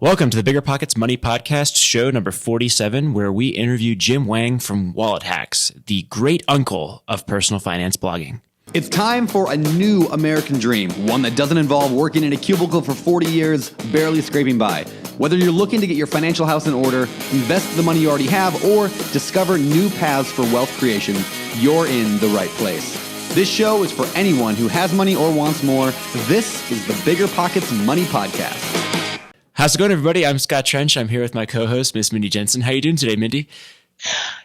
Welcome to the BiggerPockets Money Podcast, show number 47, where we interview Jim Wang from Wallet Hacks, the great uncle of personal finance blogging. It's time for a new American dream, one that doesn't involve working in a cubicle for 40 years, barely scraping by. Whether you're looking to get your financial house in order, invest the money you already have, or discover new paths for wealth creation, you're in the right place. This show is for anyone who has money or wants more. This is the BiggerPockets Money Podcast. How's it going, everybody? I'm Scott Trench. I'm here with my co-host, Miss Mindy Jensen. How are you doing today, Mindy?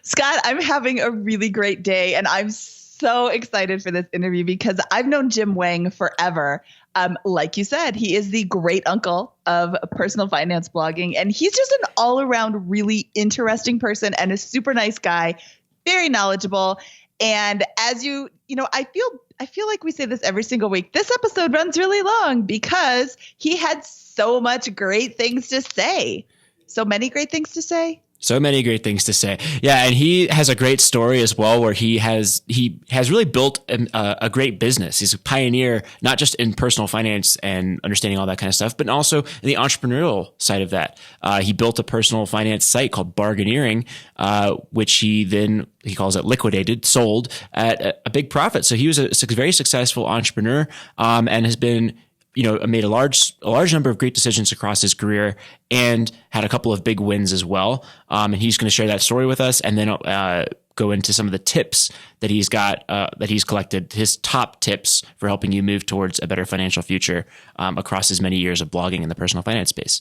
Scott, I'm having a really great day, and I'm so excited for this interview because I've known Jim Wang forever. Like you said, he is the great uncle of personal finance blogging, and he's just an all-around really interesting person and a super nice guy, very knowledgeable. And as you know, I feel like we say this every single week. This episode runs really long because he had so much great things to say. So many great things to say. So many great things to say. Yeah, and he has a great story as well where he has really built a great business. He's a pioneer, not just in personal finance and understanding all that kind of stuff, but also in the entrepreneurial side of that. He built a personal finance site called Bargaineering, which he calls it liquidated, sold at a big profit. So he was a very successful entrepreneur and has been made a large number of great decisions across his career and had a couple of big wins as well. And he's going to share that story with us and then go into some of the tips that he's got, that he's collected, his top tips for helping you move towards a better financial future across his many years of blogging in the personal finance space.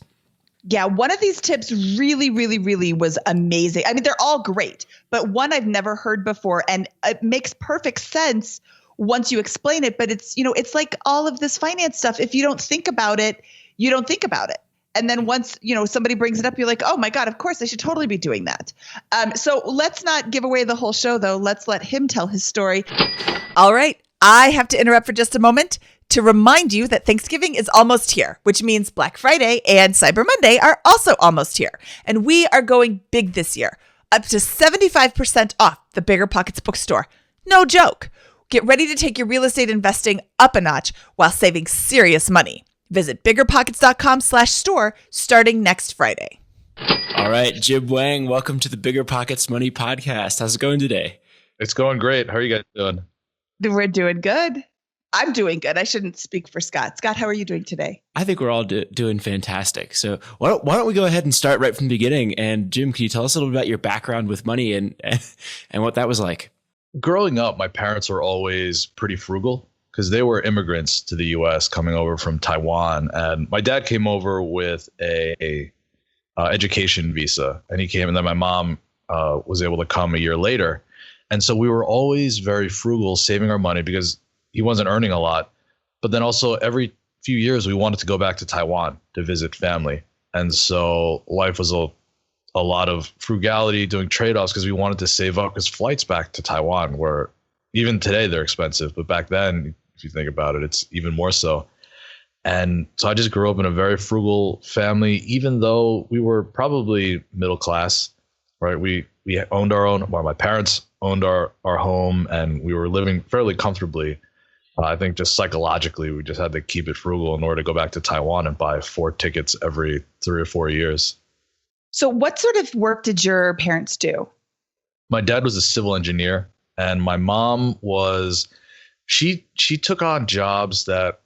Yeah, one of these tips really, really, really was amazing. I mean, they're all great, but one I've never heard before, and it makes perfect sense once you explain it, but it's like all of this finance stuff. If you don't think about it, you don't think about it. And then once, somebody brings it up, you're like, oh my God, of course I should totally be doing that. So let's not give away the whole show though. Let's let him tell his story. All right. I have to interrupt for just a moment to remind you that Thanksgiving is almost here, which means Black Friday and Cyber Monday are also almost here. And we are going big this year, up to 75% off the BiggerPockets bookstore. No joke. Get ready to take your real estate investing up a notch while saving serious money. Visit biggerpockets.com/store starting next Friday. All right, Jim Wang, welcome to the BiggerPockets Money Podcast. How's it going today? It's going great. How are you guys doing? We're doing good. I'm doing good. I shouldn't speak for Scott. Scott, how are you doing today? I think we're all doing fantastic. So why don't we go ahead and start right from the beginning? And Jim, can you tell us a little bit about your background with money and what that was like? Growing up, my parents were always pretty frugal because they were immigrants to the U.S. coming over from Taiwan. And my dad came over with a education visa, and he came, and then my mom was able to come a year later. And so we were always very frugal, saving our money because he wasn't earning a lot. But then also every few years, we wanted to go back to Taiwan to visit family. And so life was a lot of frugality, doing trade-offs because we wanted to save up because flights back to Taiwan were, even today, they're expensive. But back then, if you think about it, it's even more so. And so I just grew up in a very frugal family, even though we were probably middle class, right? We owned our own, well, my parents owned our home and we were living fairly comfortably. I think just psychologically, we just had to keep it frugal in order to go back to Taiwan and buy 4 tickets every 3 or 4 years. So what sort of work did your parents do? My dad was a civil engineer, and my mom was, she took on jobs that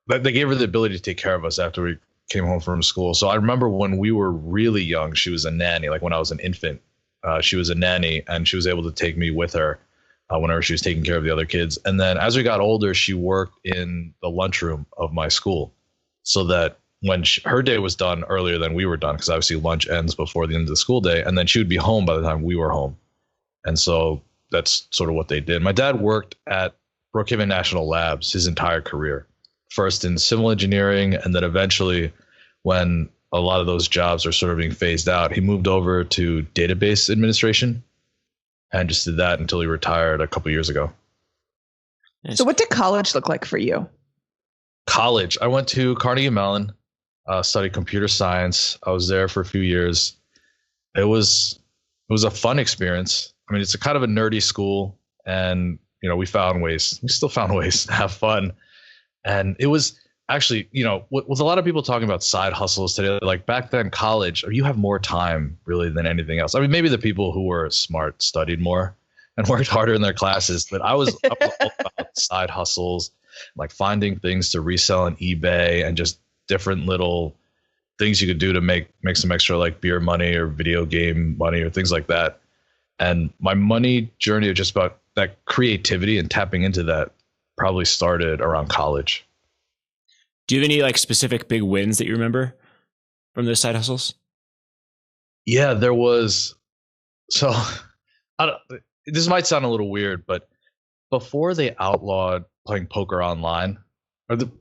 they gave her the ability to take care of us after we came home from school. So I remember when we were really young, she was a nanny. Like when I was an infant, she was a nanny, and she was able to take me with her whenever she was taking care of the other kids. And then as we got older, she worked in the lunchroom of my school so that when her day was done earlier than we were done, because obviously lunch ends before the end of the school day, and then she would be home by the time we were home. And so that's sort of what they did. My dad worked at Brookhaven National Labs his entire career, first in civil engineering, and then eventually when a lot of those jobs are sort of being phased out, he moved over to database administration and just did that until he retired a couple years ago. So what did college look like for you? College, I went to Carnegie Mellon. Studied computer science. I was there for a few years. It was a fun experience. I mean, it's a kind of a nerdy school, and we still found ways to have fun. And it was actually, with a lot of people talking about side hustles today, like back then, college, you have more time really than anything else. I mean, maybe the people who were smart studied more and worked harder in their classes, but I was all about side hustles, like finding things to resell on eBay and just different little things you could do to make some extra, like beer money or video game money or things like that. And my money journey of just about that creativity and tapping into that probably started around college. Do you have any like specific big wins that you remember from those side hustles? Yeah, there was. So this might sound a little weird, but before they outlawed playing poker online,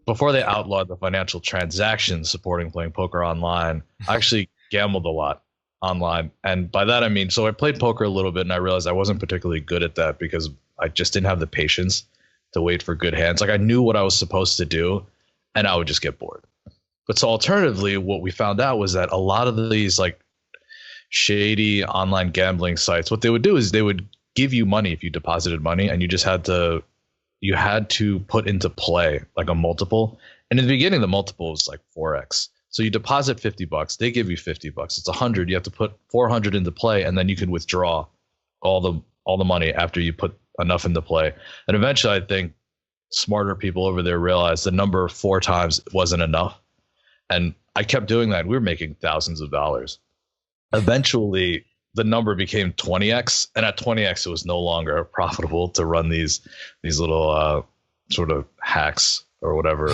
before they outlawed the financial transactions supporting playing poker online, I actually gambled a lot online. And by that, I mean, so I played poker a little bit and I realized I wasn't particularly good at that because I just didn't have the patience to wait for good hands. Like I knew what I was supposed to do and I would just get bored. But so alternatively, what we found out was that a lot of these like shady online gambling sites, what they would do is they would give you money if you deposited money, and you just had to put into play like a multiple. And in the beginning, the multiple was like 4x. So you deposit $50, they give you $50. It's 100. You have to put 400 into play, and then you can withdraw all the money after you put enough into play. And eventually, I think smarter people over there realized the number 4 times wasn't enough. And I kept doing that. We were making thousands of dollars. Eventually, the number became 20x, and at 20x, it was no longer profitable to run these little sort of hacks or whatever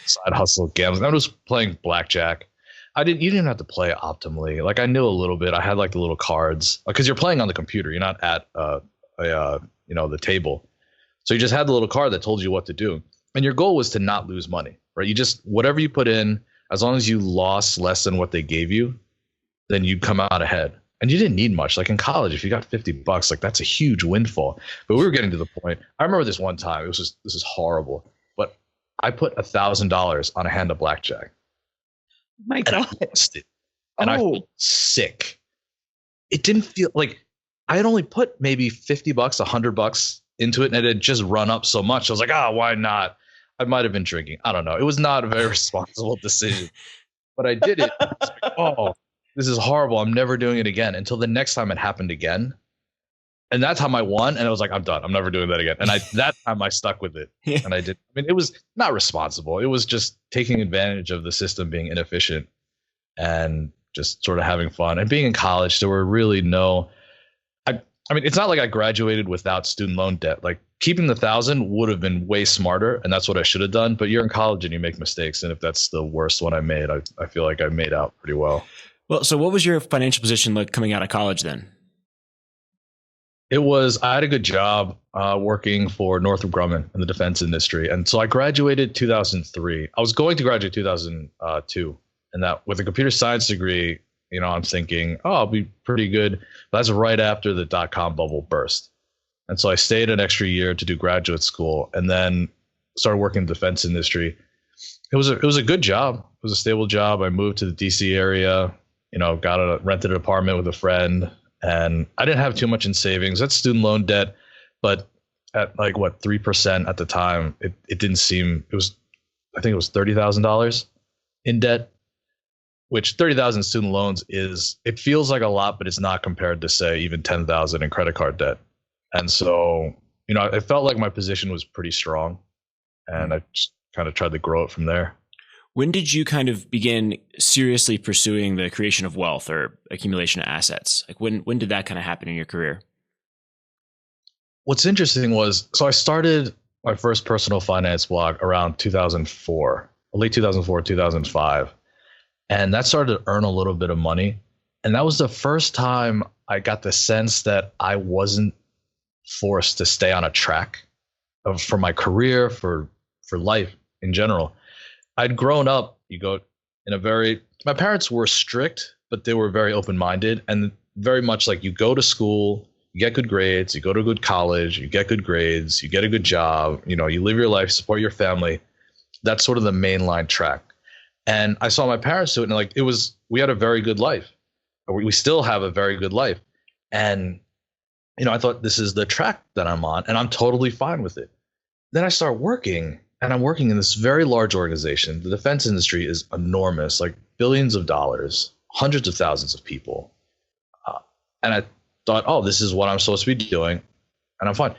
side hustle gambling. I was playing blackjack. You didn't have to play optimally. Like I knew a little bit. I had like the little cards because you're playing on the computer. You're not at the table. So you just had the little card that told you what to do. And your goal was to not lose money, right? You just, whatever you put in, as long as you lost less than what they gave you, then you'd come out ahead. And you didn't need much. Like in college, if you got $50, like that's a huge windfall. But we were getting to the point. I remember this one time. This is horrible. But I put $1,000 on a hand of blackjack. My God. I lost it. And I felt sick. It didn't feel like I had only put maybe $50, $100 into it, and it had just run up so much. I was like, why not? I might have been drinking. I don't know. It was not a very responsible decision. But I did it. I was like, this is horrible. I'm never doing it again, until the next time it happened again. And that time I won, and I was like, I'm done. I'm never doing that again. And that time I stuck with it. Yeah. And I did. I mean, it was not responsible. It was just taking advantage of the system being inefficient and just sort of having fun. And being in college, there were really I mean, it's not like I graduated without student loan debt. Like keeping the 1,000 would have been way smarter, and that's what I should have done. But you're in college and you make mistakes. And if that's the worst one I made, I feel like I made out pretty well. Well, so what was your financial position like coming out of college then? I had a good job working for Northrop Grumman in the defense industry. And so I graduated 2003. I was going to graduate 2002. And that with a computer science degree, I'm thinking, I'll be pretty good. But that's right after the dot-com bubble burst. And so I stayed an extra year to do graduate school and then started working in the defense industry. It was a good job. It was a stable job. I moved to the DC area, rented an apartment with a friend, and I didn't have too much in savings. That's student loan debt, but at 3% at the time, it didn't seem, I think it was $30,000 in debt, which 30,000 student loans it feels like a lot, but it's not compared to say even 10,000 in credit card debt. And so, I felt like my position was pretty strong, and I just kind of tried to grow it from there. When did you kind of begin seriously pursuing the creation of wealth or accumulation of assets? Like when did that kind of happen in your career? What's interesting was, so I started my first personal finance blog around 2004, late 2004, 2005. And that started to earn a little bit of money. And that was the first time I got the sense that I wasn't forced to stay on a track for my career, for life in general. I'd grown up, my parents were strict, but they were very open-minded and very much like you go to school, you get good grades, you go to a good college, you get good grades, you get a good job, you live your life, support your family. That's sort of the mainline track. And I saw my parents do it, and we had a very good life. We still have a very good life. And, I thought this is the track that I'm on, and I'm totally fine with it. Then I start working, and I'm working in this very large organization. The defense industry is enormous, like billions of dollars, hundreds of thousands of people. And I thought, oh, this is what I'm supposed to be doing, and I'm fine.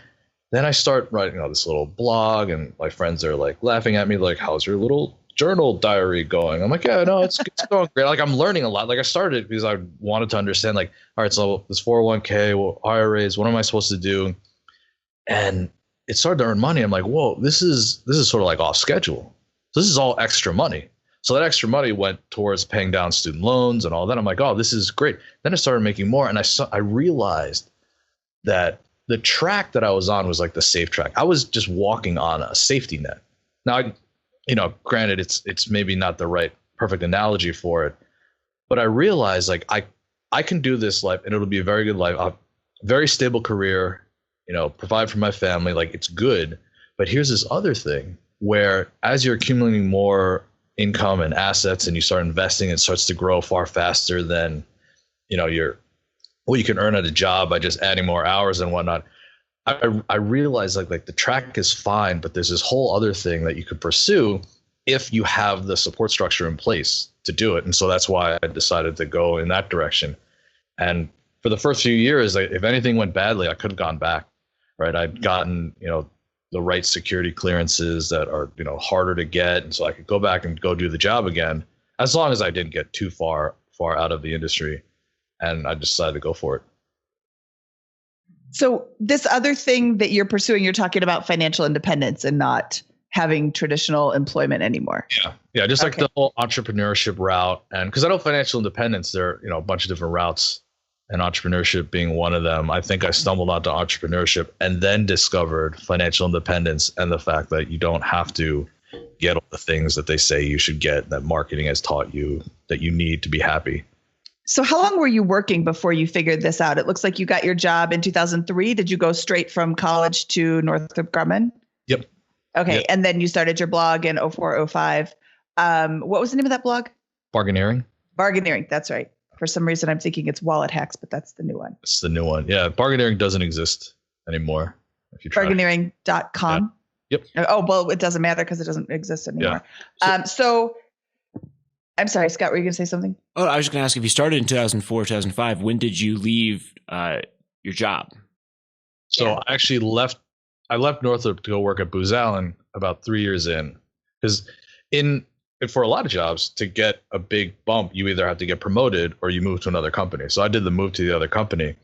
Then I start writing this little blog, and my friends are like laughing at me, like, how's your little journal diary going? I'm like, yeah, no, it's going great. Like, I'm learning a lot. Like, I started because I wanted to understand, like, all right, so this 401k, well, IRAs, what am I supposed to do? And it started to earn money. I'm like, whoa, this is sort of like off schedule. So this is all extra money. So that extra money went towards paying down student loans and all that. I'm like, oh, this is great. Then I started making more, and I realized that the track that I was on was like the safe track. I was just walking on a safety net. Now, granted, it's maybe not the right perfect analogy for it, but I realized like I can do this life, and it'll be a very good life, a very stable career, provide for my family. Like, it's good. But here's this other thing where as you're accumulating more income and assets and you start investing, it starts to grow far faster than, what you can earn at a job by just adding more hours and whatnot. I realized like the track is fine, but there's this whole other thing that you could pursue if you have the support structure in place to do it. And so that's why I decided to go in that direction. And for the first few years, if anything went badly, I could have gone back, right? I'd gotten, the right security clearances that are, harder to get. And so I could go back and go do the job again, as long as I didn't get too far out of the industry. And I decided to go for it. So this other thing that you're pursuing, you're talking about financial independence and not having traditional employment anymore. Yeah. Just like the whole entrepreneurship route. And because I know financial independence, there are, a bunch of different routes, and entrepreneurship being one of them. I think I stumbled onto entrepreneurship and then discovered financial independence and the fact that you don't have to get all the things that they say you should get, that marketing has taught you that you need to be happy. So how long were you working before you figured this out? It looks like you got your job in 2003. Did you go straight from college to Northrop Grumman? Yep. Okay. Yep. And then you started your blog in 04, 05. What was the name of that blog? Bargaineering. That's right. For some reason, I'm thinking it's Wallet Hacks, but that's the new one. It's the new one. Yeah. Bargaineering doesn't exist anymore. If you try. Bargaineering.com. Yeah. Yep. Oh, well, it doesn't matter because it doesn't exist anymore. Yeah. So I'm sorry, Scott, were you going to say something? Oh, I was just going to ask, if you started in 2004, 2005, when did you leave your job? So I actually left Northrop to go work at Booz Allen about 3 years in, because for a lot of jobs, to get a big bump, you either have to get promoted or you move to another company. So I did the move to the other company,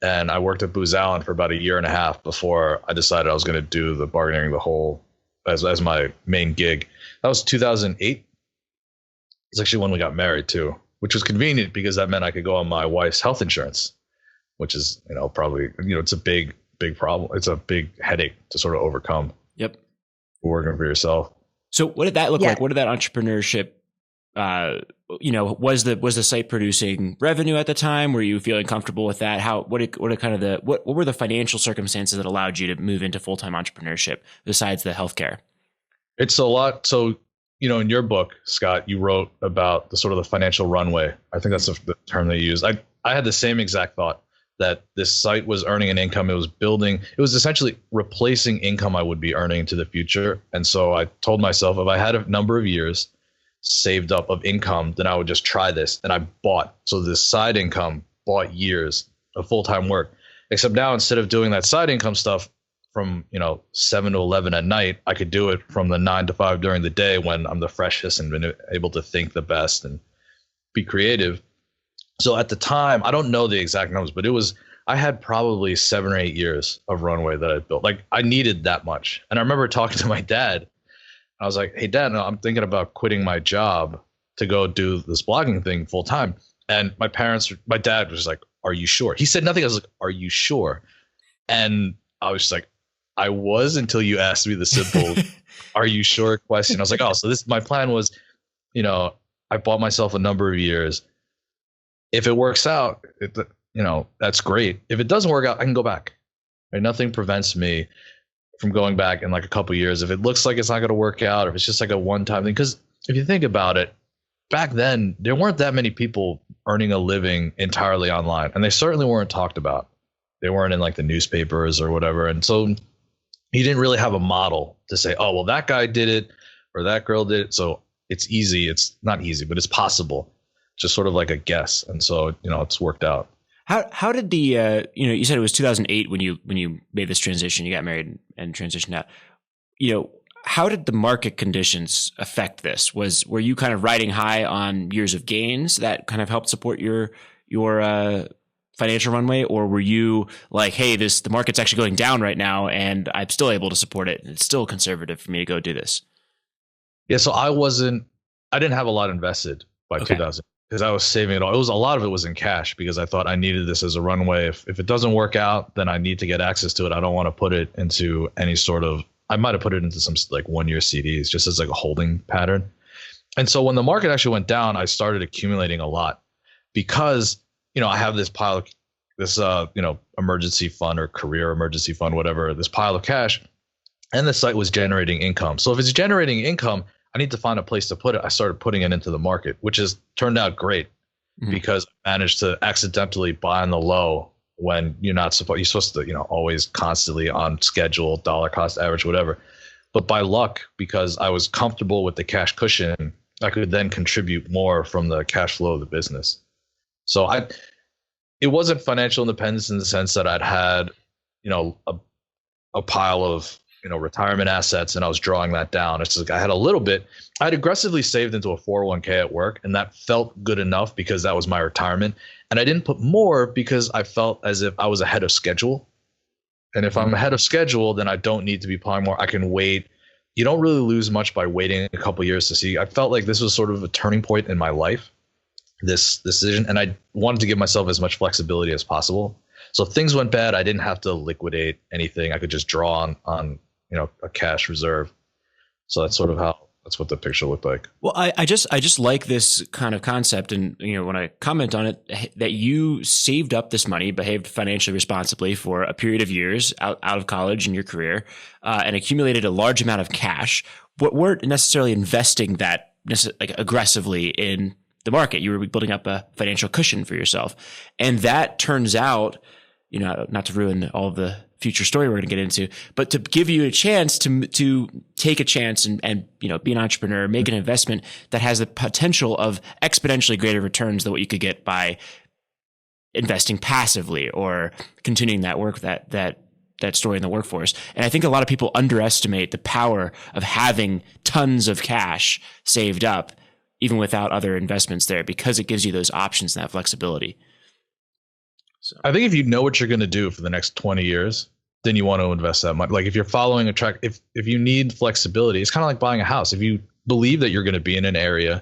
and I worked at Booz Allen for about a year and a half before I decided I was going to do the bargaineering as my main gig. That was 2008. It's actually when we got married too, which was convenient because that meant I could go on my wife's health insurance, which is, probably, it's a big problem. It's a big headache to sort of overcome. Yep. Working for yourself. So what did that look like? What did that entrepreneurship, was the site producing revenue at the time? Were you feeling comfortable with that? What were the financial circumstances that allowed you to move into full-time entrepreneurship besides the healthcare? It's a lot. So, in your book, Scott, you wrote about the sort of the financial runway. I think that's the term they use. I had the same exact thought, that this site was earning an income. It was essentially replacing income I would be earning into the future. And so I told myself, if I had a number of years saved up of income, then I would just try this. And I bought. So this side income bought years of full-time work. Except now, instead of doing that side income stuff from 7 to 11 at night, I could do it from the 9 to 5 during the day when I'm the freshest and been able to think the best and be creative. So at the time, I don't know the exact numbers, but I had probably 7 or 8 years of runway that I built. Like, I needed that much. And I remember talking to my dad. I was like, hey, Dad, I'm thinking about quitting my job to go do this blogging thing full time. And my dad was like, are you sure? He said nothing. I was like, are you sure? And I was just like, I was, until you asked me the simple, are you sure question. I was like, oh, so my plan was, I bought myself a number of years. If it works out, that's great. If it doesn't work out, I can go back. Right? Nothing prevents me from going back in like a couple of years. If it looks like it's not going to work out, or if it's just like a one-time thing. Because if you think about it, back then, there weren't that many people earning a living entirely online. And they certainly weren't talked about. They weren't in like the newspapers or whatever. And so, you didn't really have a model to say, oh, well, that guy did it or that girl did it. So it's easy. It's not easy, but it's possible. Just sort of like a guess. And so, it's worked out. How did the you said it was 2008 when you made this transition, you got married and transitioned out. How did the market conditions affect this? Were you kind of riding high on years of gains that kind of helped support your financial runway, or were you like, hey, the market's actually going down right now and I'm still able to support it and it's still conservative for me to go do this? Yeah, so I didn't have a lot invested by 2000 because I was saving it all. A lot of it was in cash because I thought I needed this as a runway. If it doesn't work out, then I need to get access to it. I don't want to put it into any sort of, I might have put it into some like 1-year CDs just as like a holding pattern. And so when the market actually went down, I started accumulating a lot because, I have this pile of this, emergency fund or career emergency fund, whatever, this pile of cash, and the site was generating income. So if it's generating income, I need to find a place to put it. I started putting it into the market, which has turned out great because I managed to accidentally buy on the low when you're supposed to, always constantly on schedule, dollar cost average, whatever. But by luck, because I was comfortable with the cash cushion, I could then contribute more from the cash flow of the business. So it wasn't financial independence in the sense that I'd had, a pile of, retirement assets and I was drawing that down. It's like I had a little bit. I'd aggressively saved into a 401k at work, and that felt good enough because that was my retirement. And I didn't put more because I felt as if I was ahead of schedule. And if I'm ahead of schedule, then I don't need to be applying more. I can wait. You don't really lose much by waiting a couple of years to see. I felt like this was sort of a turning point in my life, this decision, and I wanted to give myself as much flexibility as possible. So if things went bad, I didn't have to liquidate anything. I could just draw on a cash reserve. So that's what the picture looked like. Well, I just like this kind of concept. And, when I comment on it, that you saved up this money, behaved financially responsibly for a period of years out of college in your career, and accumulated a large amount of cash, but weren't necessarily investing that aggressively in the market. You were building up a financial cushion for yourself. And that turns out, not to ruin all of the future story we're going to get into, but to give you a chance to take a chance and be an entrepreneur, make an investment that has the potential of exponentially greater returns than what you could get by investing passively or continuing that work, that story in the workforce. And I think a lot of people underestimate the power of having tons of cash saved up, even without other investments there, because it gives you those options and that flexibility. So I think if you know what you're going to do for the next 20 years, then you want to invest that money. Like if you're following a track, if you need flexibility, it's kind of like buying a house. If you believe that you're going to be in an area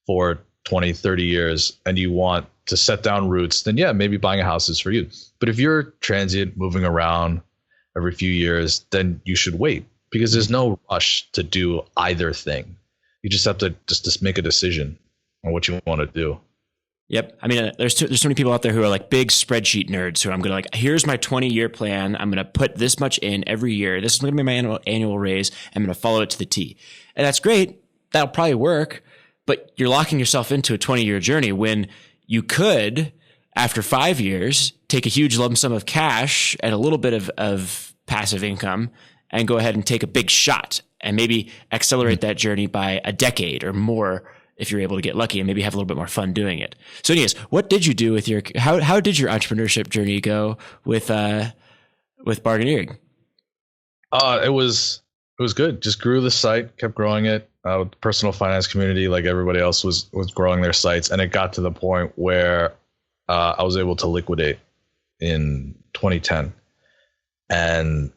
for 20, 30 years and you want to set down roots, then yeah, maybe buying a house is for you. But if you're transient, moving around every few years, then you should wait because there's no rush to do either thing. You just have to just make a decision on what you want to do. Yep. I mean, there's so many people out there who are like big spreadsheet nerds who I'm going to here's my 20-year plan. I'm going to put this much in every year. This is going to be my annual raise. I'm going to follow it to the T. And that's great. That'll probably work, but you're locking yourself into a 20-year journey when you could, after 5 years, take a huge lump sum of cash and a little bit of passive income and go ahead and take a big shot and maybe accelerate that journey by a decade or more if you're able to get lucky and maybe have a little bit more fun doing it. So anyways, what did you do with how did your entrepreneurship journey go with bargaineering? It was good. Just grew the site, kept growing it. Personal finance community, like everybody else, was growing their sites, and it got to the point where I was able to liquidate in 2010, and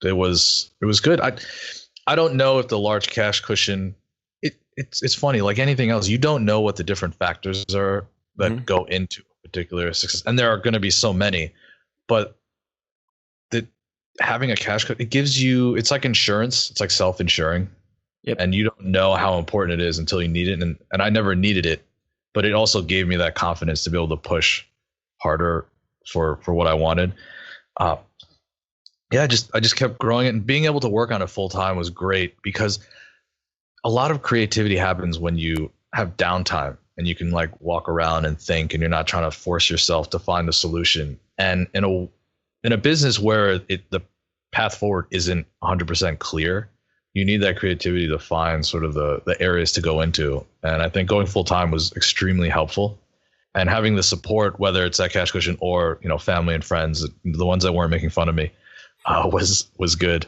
it was good. I don't know if the large cash cushion. It's funny, like anything else, you don't know what the different factors are that go into a particular success, and there are going to be so many. But having a cash cushion, it gives you. It's like insurance. It's like self-insuring. Yep. And you don't know how important it is until you need it. And I never needed it, but it also gave me that confidence to be able to push harder for what I wanted. I just kept growing it, and being able to work on it full time was great because a lot of creativity happens when you have downtime and you can like walk around and think, and you're not trying to force yourself to find a solution. And in a business where the path forward isn't 100% clear, you need that creativity to find sort of the areas to go into. And I think going full time was extremely helpful. And having the support, whether it's that cash cushion or, you know, family and friends, the ones that weren't making fun of me, was good.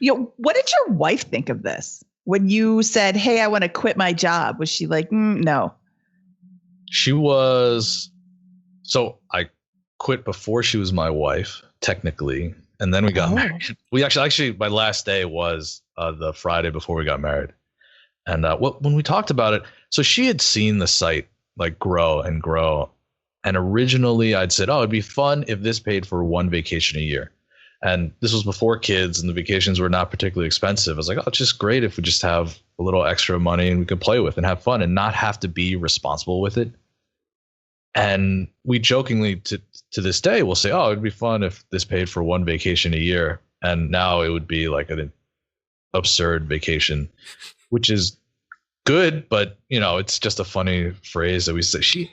You know, what did your wife think of this when you said, "Hey, I want to quit my job"? Was she like, "No"? She was. So I quit before she was my wife, technically, and then we got married. We actually, my last day was the Friday before we got married. And when we talked about it, so she had seen the site like grow and grow. And originally I'd said, oh, it'd be fun if this paid for one vacation a year. And this was before kids and the vacations were not particularly expensive. I was like, oh, it's just great if we just have a little extra money and we could play with and have fun and not have to be responsible with it. And we jokingly to this day will say, oh, it'd be fun if this paid for one vacation a year. And now it would be like an absurd vacation, which is good, but you know, it's just a funny phrase that we say.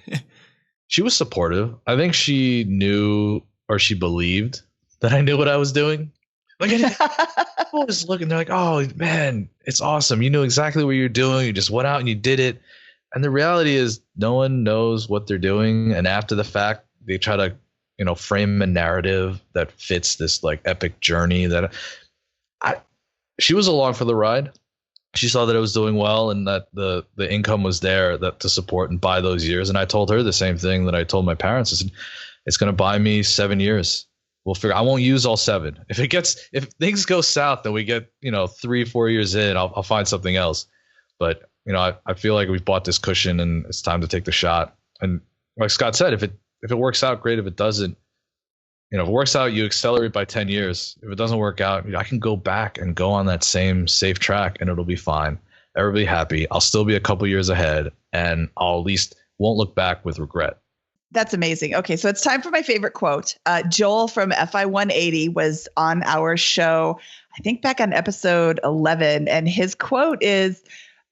She was supportive. I think she knew, or she believed that I knew what I was doing. Like people was looking, they're like, oh man, it's awesome. You knew exactly what you're doing. You just went out and you did it. And the reality is no one knows what they're doing. And after the fact, they try to, you know, frame a narrative that fits this like epic journey that she was along for the ride. She saw that I was doing well and that the income was there that to support and buy those years. And I told her the same thing that I told my parents. I said, it's going to buy me 7 years. We'll figure, I won't use all 7. If things go south and we get, you know, 3-4 years in, I'll find something else. But, you know, I feel like we've bought this cushion and it's time to take the shot. And like Scott said, if it works out, great. If it doesn't, you know, if it works out, you accelerate by 10 years. If it doesn't work out, I can go back and go on that same safe track and it'll be fine. Everybody happy. I'll still be a couple years ahead and I'll at least won't look back with regret. That's amazing. Okay, so it's time for my favorite quote. Joel from FI 180 was on our show, I think back on episode 11. And his quote is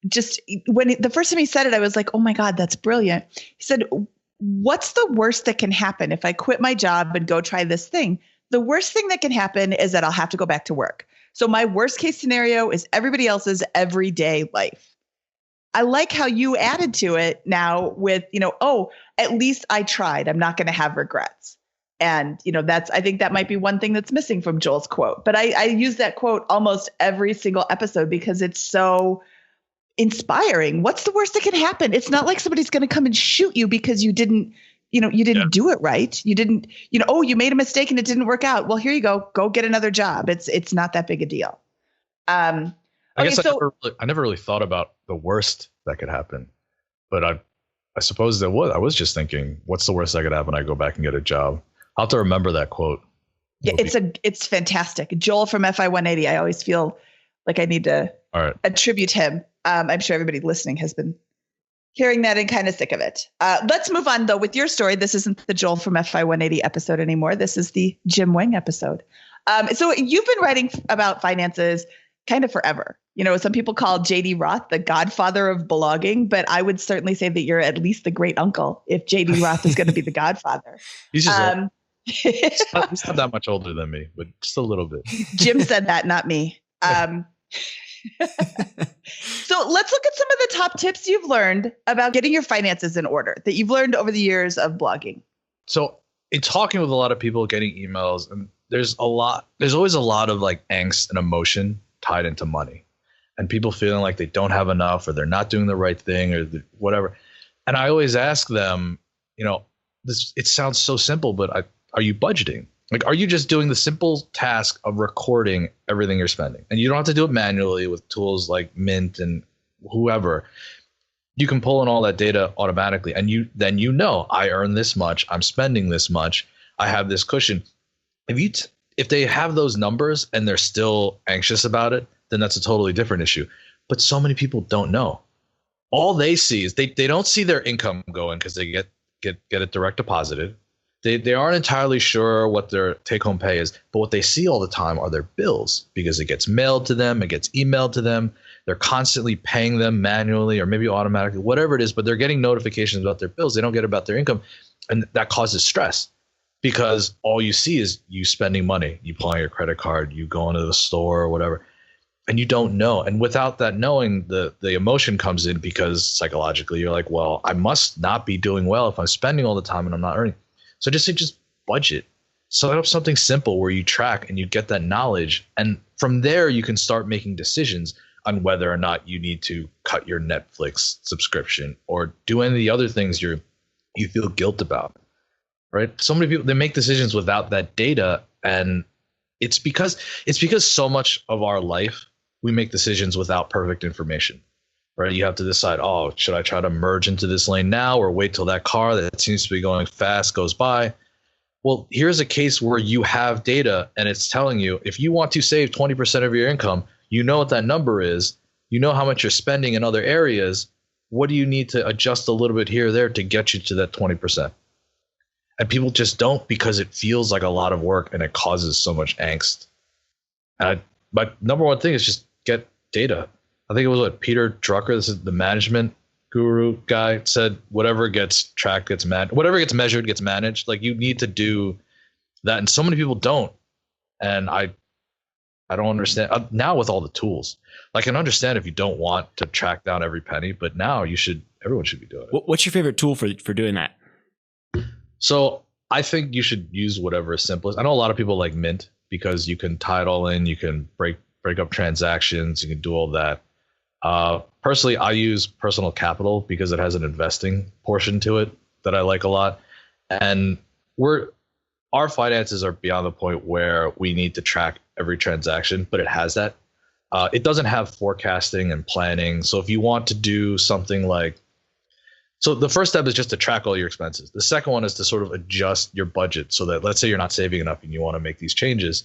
just the first time he said it, I was like, oh my God, that's brilliant. He said, what's the worst that can happen if I quit my job and go try this thing? The worst thing that can happen is that I'll have to go back to work. So my worst case scenario is everybody else's everyday life. I like how you added to it now with, you know, oh, at least I tried. I'm not going to have regrets. And, you know, I think that might be one thing that's missing from Joel's quote. But I use that quote almost every single episode because it's so inspiring. What's the worst that can happen? It's not like somebody's going to come and shoot you because you didn't do it right. You didn't, you know, oh, you made a mistake and it didn't work out. Well, here you go. Go get another job. It's not that big a deal. I guess I never really thought about the worst that could happen, but I suppose I was just thinking, what's the worst that could happen? I go back and get a job. I'll have to remember that quote. Yeah, it's fantastic. Joel from FI 180. I always feel like I need to attribute him. I'm sure everybody listening has been hearing that and kind of sick of it. Let's move on though with your story. This isn't the Joel from FI 180 episode anymore. This is the Jim Wang episode. So you've been writing about finances kind of forever. You know, some people call JD Roth the godfather of blogging, but I would certainly say that you're at least the great uncle if JD Roth is going to be the godfather. He's just he's not that much older than me, but just a little bit. Jim said that, not me. So let's look at some of the top tips you've learned about getting your finances in order that you've learned over the years of blogging. So in talking with a lot of people, getting emails, and there's always a lot of like angst and emotion tied into money and people feeling like they don't have enough or they're not doing the right thing or whatever. And I always ask them, you know, it sounds so simple, but are you budgeting? Like, are you just doing the simple task of recording everything you're spending? And you don't have to do it manually with tools like Mint and whoever. You can pull in all that data automatically. And then you know, I earn this much. I'm spending this much. I have this cushion. If they have those numbers and they're still anxious about it, then that's a totally different issue. But so many people don't know. All they see is they don't see their income going because they get it direct deposited. They aren't entirely sure what their take-home pay is, but what they see all the time are their bills because it gets mailed to them, it gets emailed to them. They're constantly paying them manually or maybe automatically, whatever it is, but they're getting notifications about their bills. They don't get about their income, and that causes stress. because all you see is you spending money, you pulling your credit card, you going to the store or whatever, and you don't know. And without that knowing, the emotion comes in because psychologically you're like, well, I must not be doing well if I'm spending all the time and I'm not earning. So just budget. Set up something simple where you track and you get that knowledge. And from there, you can start making decisions on whether or not you need to cut your Netflix subscription or do any of the other things you feel guilt about, right? So many people, they make decisions without that data. And it's because so much of our life, we make decisions without perfect information, right? You have to decide, oh, should I try to merge into this lane now or wait till that car that seems to be going fast goes by? Well, here's a case where you have data and it's telling you if you want to save 20% of your income, you know what that number is, you know how much you're spending in other areas. What do you need to adjust a little bit here or there to get you to that 20%? And people just don't, because it feels like a lot of work and it causes so much angst. My number one thing is just get data. I think it was Peter Drucker, this is the management guru guy, said whatever gets tracked gets managed, whatever gets measured gets managed. Like, you need to do that, and so many people don't. And I don't understand now with all the tools. Like, I can understand if you don't want to track down every penny, but now everyone should be doing it. What's your favorite tool for doing that? So I think you should use whatever is simplest. I know a lot of people like Mint because you can tie it all in, you can break up transactions, you can do all that. Personally, I use Personal Capital because it has an investing portion to it that I like a lot. And our finances are beyond the point where we need to track every transaction, but it has that. It doesn't have forecasting and planning. So if you want to do something so the first step is just to track all your expenses. The second one is to sort of adjust your budget so that, let's say you're not saving enough and you want to make these changes.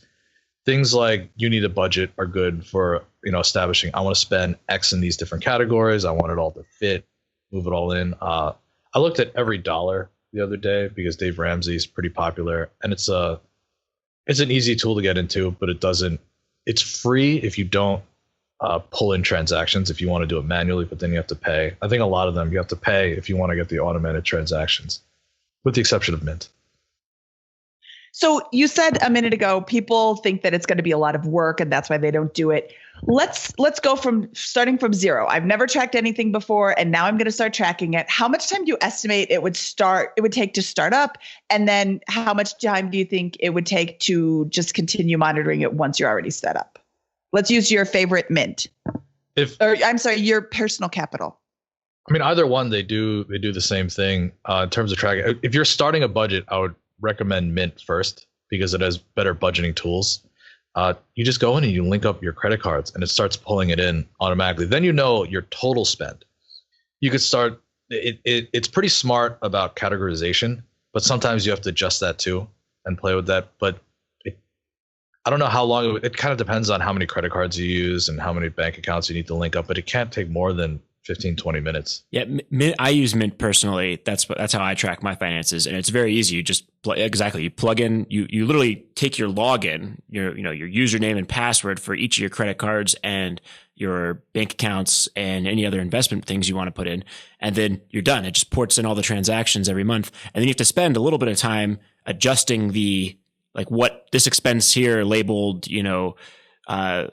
Things like you need a budget are good for, establishing, I want to spend X in these different categories. I want it all to fit, move it all in. I looked at every dollar the other day because Dave Ramsey is pretty popular, and it's an easy tool to get into, but it's free if you don't pull in transactions, if you want to do it manually, but then you have to pay. I think a lot of them you have to pay if you want to get the automated transactions, with the exception of Mint. So you said a minute ago, people think that it's going to be a lot of work and that's why they don't do it. Let's go starting from zero. I've never tracked anything before, and now I'm going to start tracking it. How much time do you estimate it would take to start up? And then how much time do you think it would take to just continue monitoring it once you're already set up? Let's use your favorite Mint. Your Personal Capital. I mean, either one, they do the same thing in terms of tracking. If you're starting a budget, I would recommend Mint first because it has better budgeting tools. You just go in and you link up your credit cards and it starts pulling it in automatically. Then you know your total spend. You could start, it's pretty smart about categorization, but sometimes you have to adjust that too and play with that. But I don't know how long, it kind of depends on how many credit cards you use and how many bank accounts you need to link up, but it can't take more than 15, 20 minutes. Yeah, I use Mint personally. That's how I track my finances, and it's very easy. You just you plug in. You literally take your login, your username and password for each of your credit cards and your bank accounts and any other investment things you want to put in, and then you're done. It just ports in all the transactions every month, and then you have to spend a little bit of time adjusting what this expense here labeled, my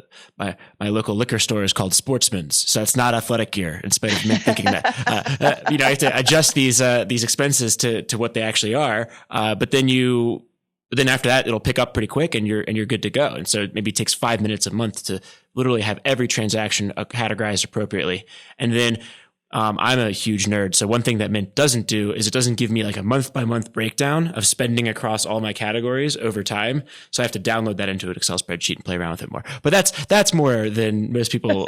local liquor store is called Sportsman's, so it's not athletic gear. In spite of me thinking that, I have to adjust these expenses to what they actually are. But then after that, it'll pick up pretty quick, and you're good to go. And so it maybe takes 5 minutes a month to literally have every transaction categorized appropriately. And then I'm a huge nerd. So one thing that Mint doesn't do is it doesn't give me a month by month breakdown of spending across all my categories over time. So I have to download that into an Excel spreadsheet and play around with it more. But that's more than most people.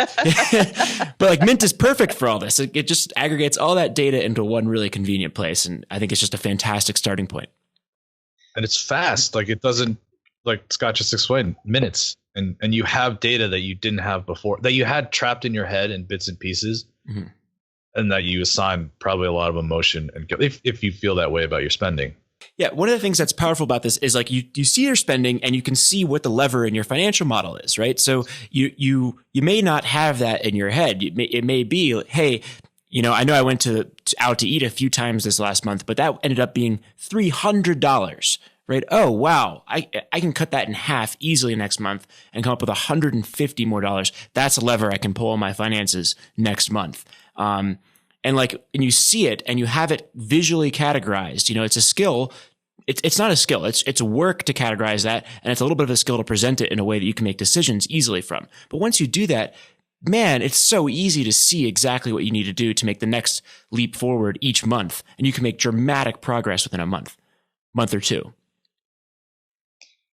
But Mint is perfect for all this. It just aggregates all that data into one really convenient place. And I think it's just a fantastic starting point. And it's fast. It doesn't, like Scott just explained, minutes. And you have data that you didn't have before, that you had trapped in your head in bits and pieces. Mm-hmm. And that you assign probably a lot of emotion and if you feel that way about your spending. Yeah, one of the things that's powerful about this is you see your spending and you can see what the lever in your financial model is, right? So you may not have that in your head. It may be, hey, I know I went out to eat a few times this last month, but that ended up being $300, right? Oh, wow. I can cut that in half easily next month and come up with $150 more. That's a lever I can pull in my finances next month. And you see it and you have it visually categorized. You know, it's a skill. It's not a skill. It's work to categorize that. And it's a little bit of a skill to present it in a way that you can make decisions easily from. But once you do that, man, it's so easy to see exactly what you need to do to make the next leap forward each month. And you can make dramatic progress within a month or two.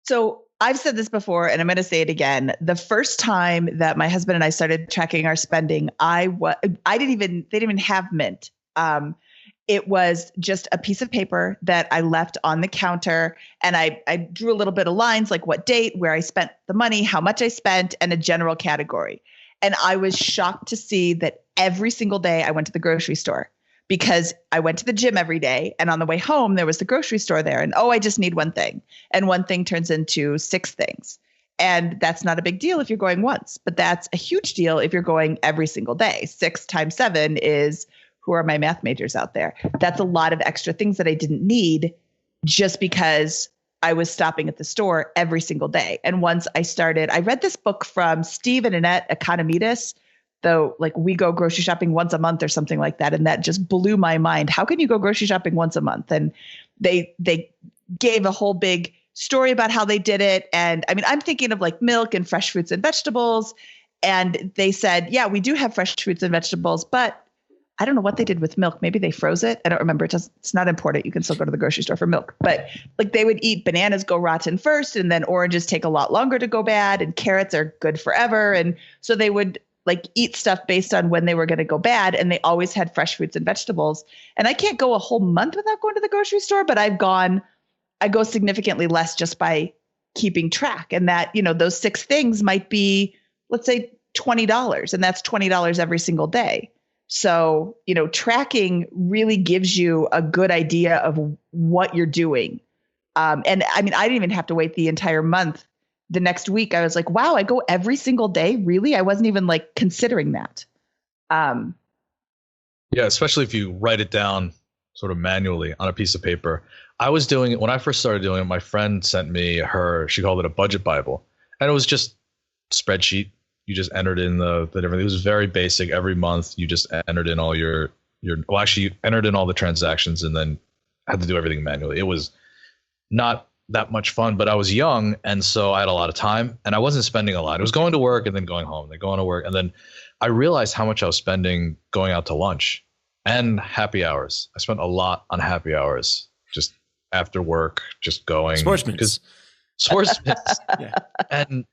So I've said this before, and I'm going to say it again. The first time that my husband and I started tracking our spending, they didn't even have Mint. It was just a piece of paper that I left on the counter, and I drew a little bit of lines, like what date, where I spent the money, how much I spent, and a general category. And I was shocked to see that every single day I went to the grocery store, because I went to the gym every day, and on the way home, there was the grocery store there. And I just need one thing. And one thing turns into 6 things. And that's not a big deal if you're going once, but that's a huge deal if you're going every single day. 6 times 7 is, who are my math majors out there? That's a lot of extra things that I didn't need just because I was stopping at the store every single day. And once I read this book from Steve and Annette Economides, though, like, we go grocery shopping once a month or something like that. And that just blew my mind. How can you go grocery shopping once a month? And they gave a whole big story about how they did it. And I mean, I'm thinking of like milk and fresh fruits and vegetables. And they said, yeah, we do have fresh fruits and vegetables, but I don't know what they did with milk. Maybe they froze it. I don't remember. It's not important. You can still go to the grocery store for milk. But like, they would eat bananas go rotten first, and then oranges take a lot longer to go bad, and carrots are good forever. And so they would like eat stuff based on when they were going to go bad. And they always had fresh fruits and vegetables. And I can't go a whole month without going to the grocery store, but I go significantly less just by keeping track. And that, you know, those 6 things might be, let's say, $20, and that's $20 every single day. So, you know, tracking really gives you a good idea of what you're doing. And I mean, I didn't even have to wait the entire month. The next week, I was like, wow, I go every single day. Really? I wasn't even like considering that. Yeah, especially if you write it down sort of manually on a piece of paper. I was doing it when I first started doing it. My friend sent me she called it a budget Bible. And it was just spreadsheet. You just entered in the different, it was very basic. Every month you just entered in all you entered in all the transactions and then had to do everything manually. It was not that much fun, but I was young. And so I had a lot of time and I wasn't spending a lot. It was going to work and then going home, then going to work. And then I realized how much I was spending going out to lunch and happy hours. I spent a lot on happy hours, just after work, just going. Sportsmen. Yeah. And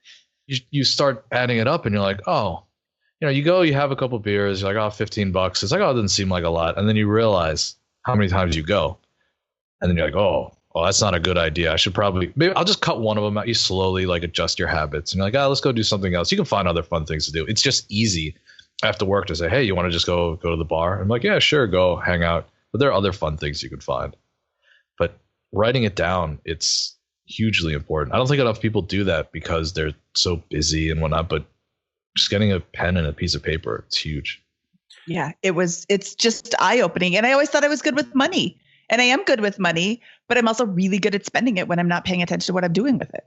you start adding it up and you're like, oh, you know, you go, you have a couple beers, you're like, oh, $15. It's like, oh, it doesn't seem like a lot. And then you realize how many times you go. And then you're like, oh, that's not a good idea. I should maybe I'll just cut one of them out. You slowly like adjust your habits and you're like, let's go do something else. You can find other fun things to do. It's just easy after work to say, hey, you want to just go to the bar? I'm like, yeah, sure. Go hang out. But there are other fun things you can find. But writing it down, it's hugely important. I don't think enough people do that because they're so busy and whatnot, but just getting a pen and a piece of paper, it's huge. Yeah, it's just eye-opening. And I always thought I was good with money, and I am good with money, but I'm also really good at spending it when I'm not paying attention to what I'm doing with it.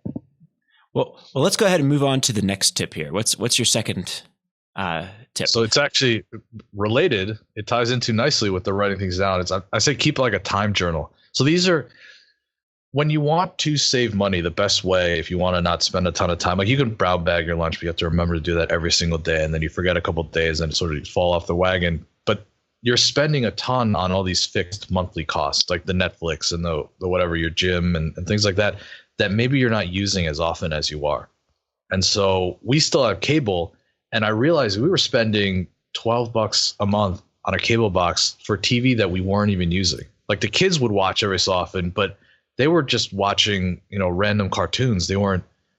Well, let's go ahead and move on to the next tip here. What's your second tip? So it's actually related. It ties into nicely with the writing things down. I say keep like a time journal. So these are, when you want to save money, the best way, if you want to not spend a ton of time, like you can brown bag your lunch, but you have to remember to do that every single day. And then you forget a couple of days and sort of fall off the wagon. But you're spending a ton on all these fixed monthly costs, like the Netflix and the whatever, your gym and things like that maybe you're not using as often as you are. And so we still have cable. And I realized we were spending $12 a month on a cable box for TV that we weren't even using. Like the kids would watch every so often, but they were just watching, you know, random cartoons. They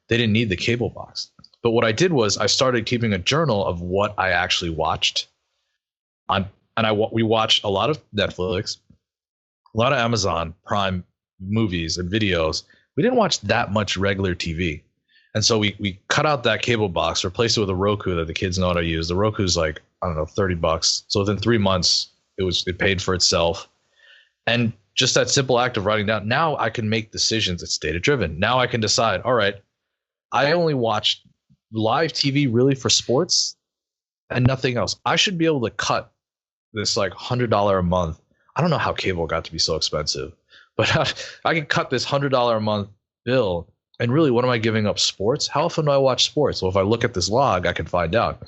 didn't need the cable box. But what I did was I started keeping a journal of what I actually watched we watched a lot of Netflix, a lot of Amazon Prime movies and videos. We didn't watch that much regular TV. And so we cut out that cable box, replaced it with a Roku that the kids know how to use. The Roku's like, I don't know, $30. So within 3 months, it paid for itself. And just that simple act of writing down, now I can make decisions. It's data driven. Now I can decide, all right, I only watch live TV really for sports and nothing else. I should be able to cut this like $100 a month. I don't know how cable got to be so expensive, but I can cut this $100 a month bill. And really, what am I giving up? Sports? How often do I watch sports? Well, if I look at this log, I can find out.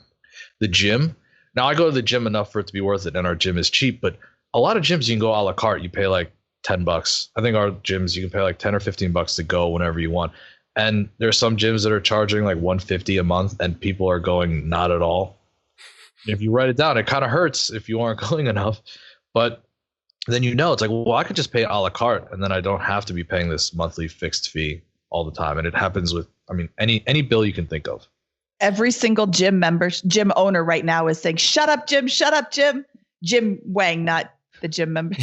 The gym. Now, I go to the gym enough for it to be worth it, and our gym is cheap. But a lot of gyms, you can go a la carte. You pay like $10. I think our gyms, you can pay like $10 or $15 to go whenever you want. And there are some gyms that are charging like $150 a month, and people are going not at all. If you write it down, it kind of hurts if you aren't going enough. But then it's like, well, I could just pay a la carte, and then I don't have to be paying this monthly fixed fee all the time. And it happens with, any bill you can think of. Every single gym owner right now is saying, shut up, Jim, shut up, Jim. Jim Wang, not the gym member.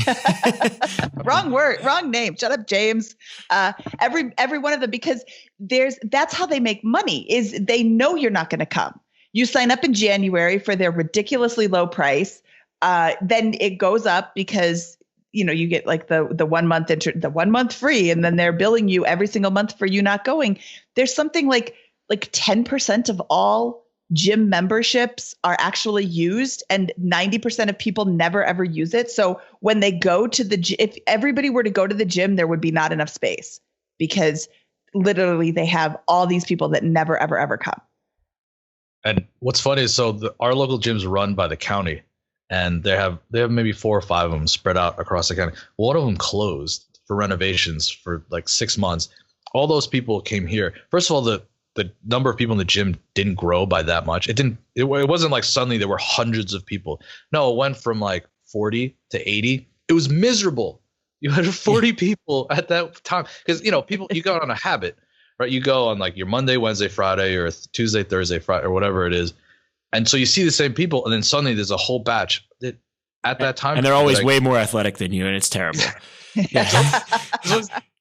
Wrong name. Shut up, James. Every one of them, because that's how they make money, is they know you're not going to come. You sign up in January for their ridiculously low price. Then it goes up because you get like the 1 month the 1 month free, and then they're billing you every single month for you not going. There's something like 10% of all gym memberships are actually used, and 90% of people never ever use it. So when they go to the gym, if everybody were to go to the gym, there would be not enough space, because literally they have all these people that never ever ever come. And what's funny is, our local gym's run by the county. And they have maybe 4 or 5 of them spread out across the county. One of them closed for renovations for like 6 months. All those people came here. First of all, the number of people in the gym didn't grow by that much. It wasn't like suddenly there were hundreds of people. No, it went from like 40 to 80. It was miserable. You had 40 people at that time, because people, you go on a habit, right? You go on like your Monday, Wednesday, Friday, or Tuesday, Thursday, Friday, or whatever it is. And so you see the same people, and then suddenly there's a whole batch that at that time. And they're always way more athletic than you, and it's terrible. Yeah.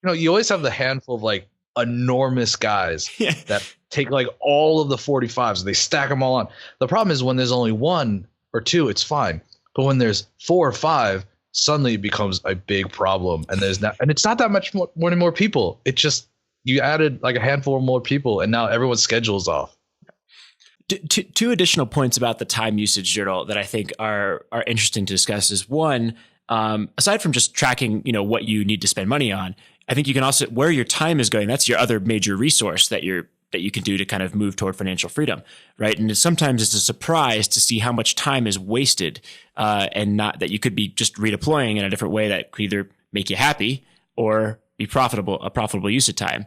You always have the handful of like enormous guys that take like all of the 45s, and they stack them all on. The problem is when there's only 1 or 2, it's fine. But when there's 4 or 5, suddenly it becomes a big problem. And it's not that much more people. It just, you added like a handful more people, and now everyone's schedule is off. Two additional points about the time usage journal that I think are interesting to discuss is, one, aside from just tracking, what you need to spend money on, I think you can also, where your time is going, that's your other major resource that you can do to kind of move toward financial freedom, right? And sometimes it's a surprise to see how much time is wasted, and not that you could be just redeploying in a different way that could either make you happy or be a profitable use of time,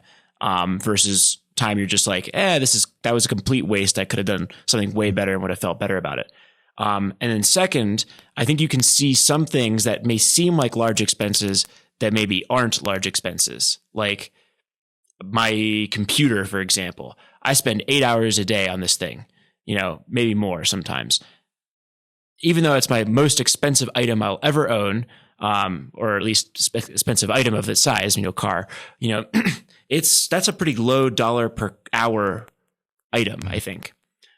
versus time you're just like, that was a complete waste. I could have done something way better and would have felt better about it. And then second, I think you can see some things that may seem like large expenses that maybe aren't large expenses. Like my computer, for example, I spend 8 hours a day on this thing, maybe more sometimes. Even though it's my most expensive item I'll ever own, or at least expensive item of its size, car, that's a pretty low dollar per hour item, I think.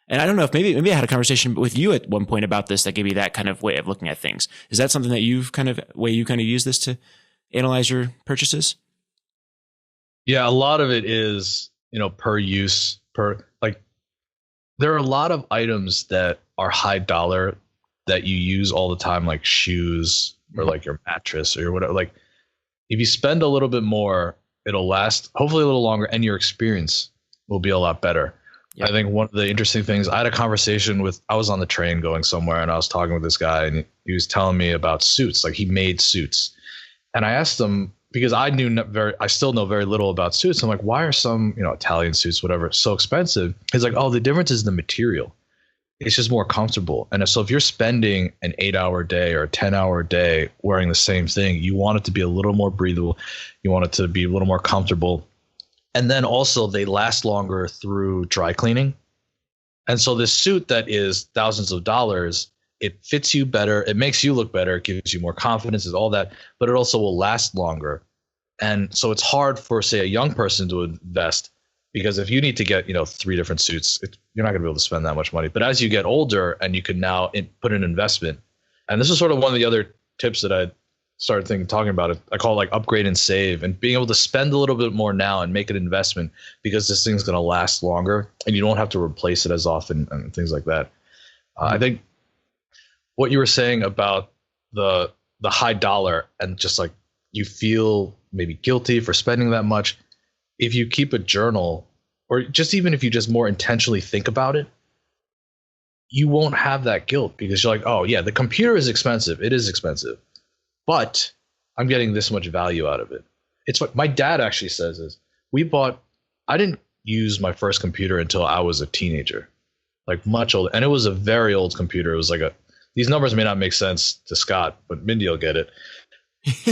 And I don't know if maybe I had a conversation with you at one point about this that gave me that kind of way of looking at things. Is that something that you kind of use this to analyze your purchases? Yeah, a lot of it is, per use, there are a lot of items that are high dollar that you use all the time, like shoes or like your mattress or whatever. Like if you spend a little bit more, it'll last hopefully a little longer, and your experience will be a lot better. Yep. I think one of the interesting things, I had a conversation I was on the train going somewhere, and I was talking with this guy, and he was telling me about suits. Like he made suits. And I asked him, because I still know very little about suits. I'm like, why are some, Italian suits, whatever, so expensive? He's like, oh, the difference is the material. It's just more comfortable. And so if you're spending an 8-hour day or a 10-hour day wearing the same thing, you want it to be a little more breathable. You want it to be a little more comfortable. And then also they last longer through dry cleaning. And so this suit that is thousands of dollars, it fits you better. It makes you look better. It gives you more confidence, is all that, but it also will last longer. And so it's hard for, say, a young person to invest, because if you need to get, 3 different suits, you're not going to be able to spend that much money. But as you get older and you can now put an investment, and this is sort of one of the other tips that I started talking about it. I call it like upgrade and save, and being able to spend a little bit more now and make an investment because this thing's going to last longer and you don't have to replace it as often and things like that. I think what you were saying about the high dollar and just like you feel maybe guilty for spending that much. If you keep a journal, or just even if you just more intentionally think about it, you won't have that guilt because you're like, oh yeah, the computer is expensive. It is expensive, but I'm getting this much value out of it. It's what my dad actually says is I didn't use my first computer until I was a teenager, like much older. And it was a very old computer. It was like these numbers may not make sense to Scott, but Mindy will get it.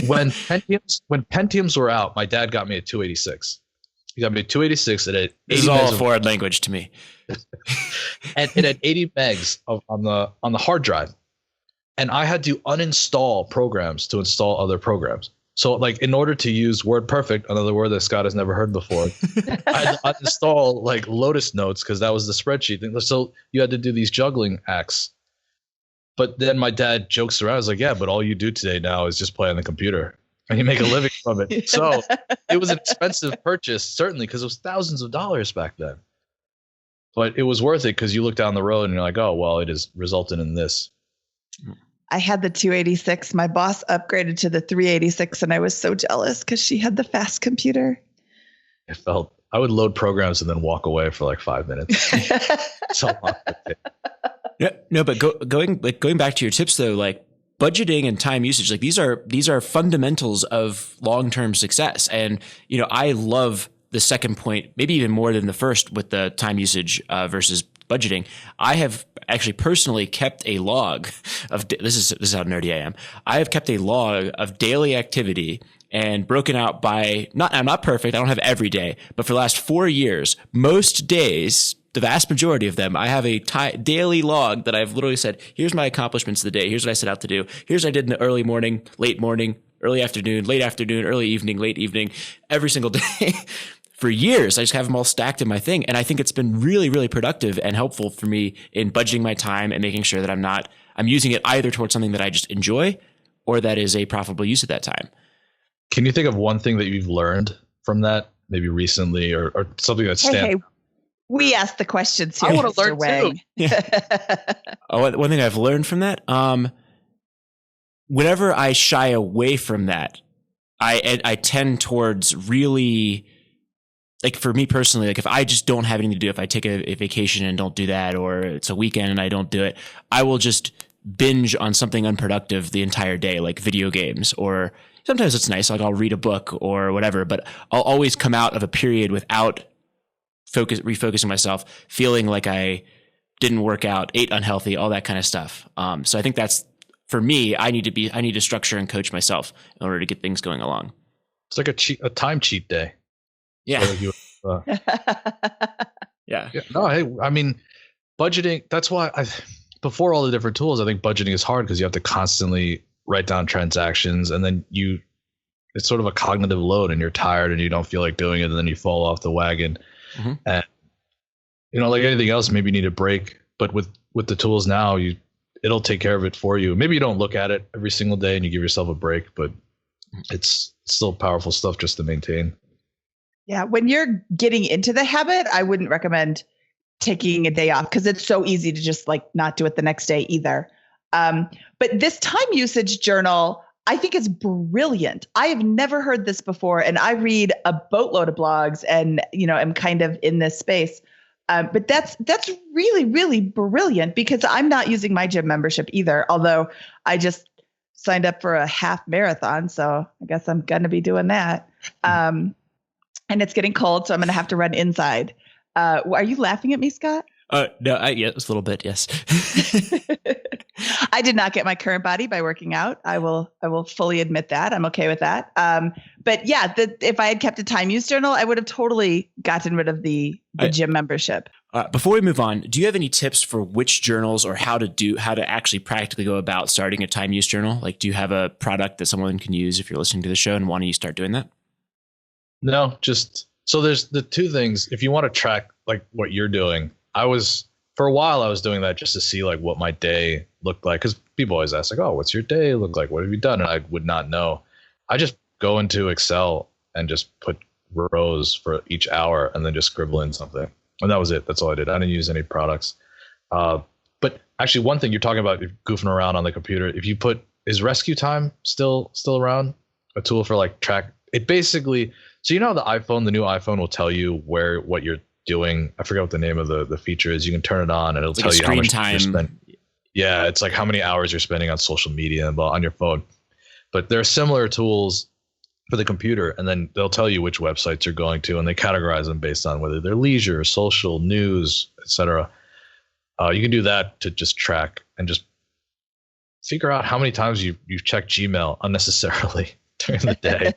When Pentiums were out, my dad got me a 286. He got me a 286 and it this is all foreign language to me. And it had 80 megs on the hard drive. And I had to uninstall programs to install other programs. So like in order to use WordPerfect, another word that Scott has never heard before, I had to uninstall like Lotus Notes because that was the spreadsheet thing. So you had to do these juggling acts. But then my dad jokes around. I was like, yeah, but all you do today now is just play on the computer and you make a living from it. So it was an expensive purchase, certainly, because it was thousands of dollars back then. But it was worth it because you look down the road and you're like, oh, well, it has resulted in this. I had the 286. My boss upgraded to the 386 and I was so jealous because she had the fast computer. I would load programs and then walk away for like 5 minutes. So long. No, but going back to your tips though, like budgeting and time usage, like these are fundamentals of long-term success. And I love the second point, maybe even more than the first with the time usage versus budgeting. I have actually personally kept a log of this is how nerdy I am. I have kept a log of daily activity and broken out by I'm not perfect. I don't have every day, but for the last 4 years, most days, the vast majority of them, I have a daily log that I've literally said, here's my accomplishments of the day. Here's what I set out to do. Here's what I did in the early morning, late morning, early afternoon, late afternoon, early evening, late evening, every single day. For years, I just have them all stacked in my thing. And I think it's been really, really productive and helpful for me in budgeting my time and making sure that I'm using it either towards something that I just enjoy or that is a profitable use at that time. Can you think of one thing that you've learned from that, maybe recently or something that stands out? We asked the questions here. I want to learn Wang. too. Yeah. One thing I've learned from that, whenever I shy away from that, I tend towards really, like for me personally, like if I just don't have anything to do, if I take a vacation and don't do that, or it's a weekend and I don't do it, I will just binge on something unproductive the entire day, like video games, or sometimes it's nice, like I'll read a book or whatever, but I'll always come out of a period without refocusing myself, feeling like I didn't work out, ate unhealthy, all that kind of stuff. So I think that's, for me, I need to structure and coach myself in order to get things going along. It's like a time cheat day. Yeah. Yeah. No, hey, I mean, budgeting, that's why before all the different tools, I think budgeting is hard because you have to constantly write down transactions and then it's sort of a cognitive load and you're tired and you don't feel like doing it and then you fall off the wagon. Mm-hmm. And like anything else, maybe you need a break, but with the tools now, it'll take care of it for you. Maybe you don't look at it every single day and you give yourself a break, but it's still powerful stuff just to maintain. Yeah. When you're getting into the habit, I wouldn't recommend taking a day off because it's so easy to just like not do it the next day either. But this time usage journal, I think is brilliant. I have never heard this before. And I read a boatload of blogs and, I'm kind of in this space. But that's really, really brilliant because I'm not using my gym membership either. Although I just signed up for a half marathon. So I guess I'm going to be doing that. And it's getting cold, so I'm going to have to run inside. Are you laughing at me, Scott? No, yeah, it's a little bit, yes. I did not get my current body by working out. I will fully admit that. I'm okay with that. But yeah, if I had kept a time use journal, I would have totally gotten rid of the gym membership. Before we move on, do you have any tips for which journals or how to actually practically go about starting a time use journal? Like, do you have a product that someone can use if you're listening to the show and why don't you start doing that? No, so there's the two things. If you want to track like what you're doing, for a while I was doing that just to see like what my day looked like. Cause people always ask like, oh, what's your day look like? What have you done? And I would not know. I just go into Excel and just put rows for each hour and then just scribble in something. And that was it. That's all I did. I didn't use any products. But actually one thing you're talking about, if goofing around on the computer, if you put, is rescue time still around? A tool for like track it basically. So you know, the new iPhone will tell you what you're doing. I forget what the name of the feature is. You can turn it on and it'll tell you how much time you're spending. Yeah. It's like how many hours you're spending on social media and on your phone. But there are similar tools for the computer, and then they'll tell you which websites you're going to, and they categorize them based on whether they're leisure, social, news, etc. You can do that to just track and just figure out how many times you've checked Gmail unnecessarily during the day.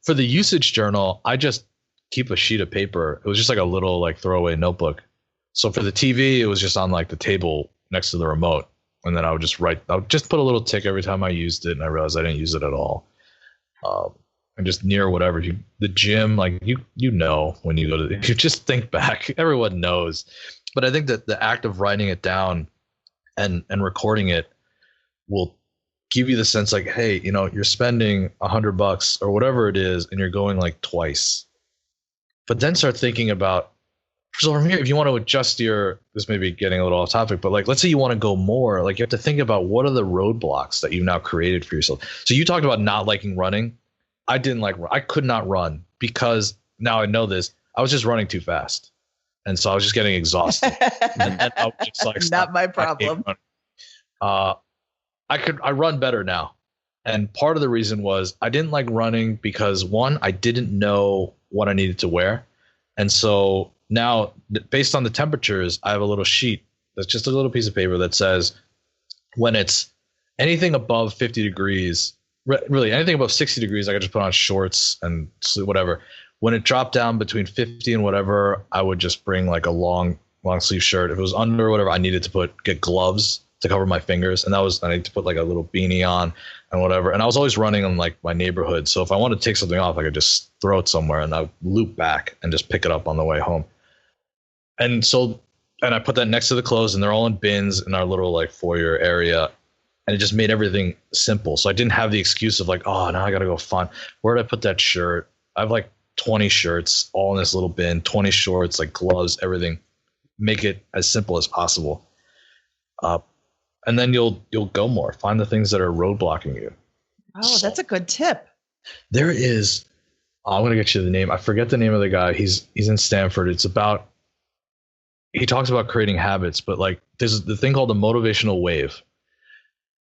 For the usage journal, I just keep a sheet of paper. It was just like a little like throwaway notebook. So for the TV, it was just on like the table next to the remote. And then I would just put a little tick every time I used it, and I realized I didn't use it at all. And just near whatever, the gym, like you know, when you go to, you just think back, everyone knows. But I think that the act of writing it down and recording it will give you the sense like, hey, you know, you're spending $100 or whatever it is, and you're going like twice. But then start thinking about, so from here, if you want to adjust this may be getting a little off topic, but like, let's say you want to go more, like you have to think about what are the roadblocks that you've now created for yourself. So you talked about not liking running. I could not run because now I know this. I was just running too fast. And so I was just getting exhausted. and I was just like, not my problem. I run better now. And part of the reason was I didn't like running because one, I didn't know what I needed to wear. And so now, based on the temperatures, I have a little sheet that's just a little piece of paper that says when it's anything above 50 degrees, really anything above 60 degrees, I could just put on shorts and whatever. When it dropped down between 50 and whatever, I would just bring like a long sleeve shirt. If it was under whatever, I needed to get gloves to cover my fingers. And I need to put like a little beanie on and whatever. And I was always running in like my neighborhood. So if I wanted to take something off, I could just throw it somewhere and I would loop back and just pick it up on the way home. And I put that next to the clothes, and they're all in bins in our little like foyer area. And it just made everything simple. So I didn't have the excuse of like, oh, now I got to go find, where did I put that shirt? I have like 20 shirts all in this little bin, 20 shorts, like gloves, everything. Make it as simple as possible. And then you'll go more. Find the things that are roadblocking you. Oh, that's a good tip. There is, I'm going to get you the name. I forget the name of the guy. He's in Stanford. He talks about creating habits, but like there's the thing called the motivational wave.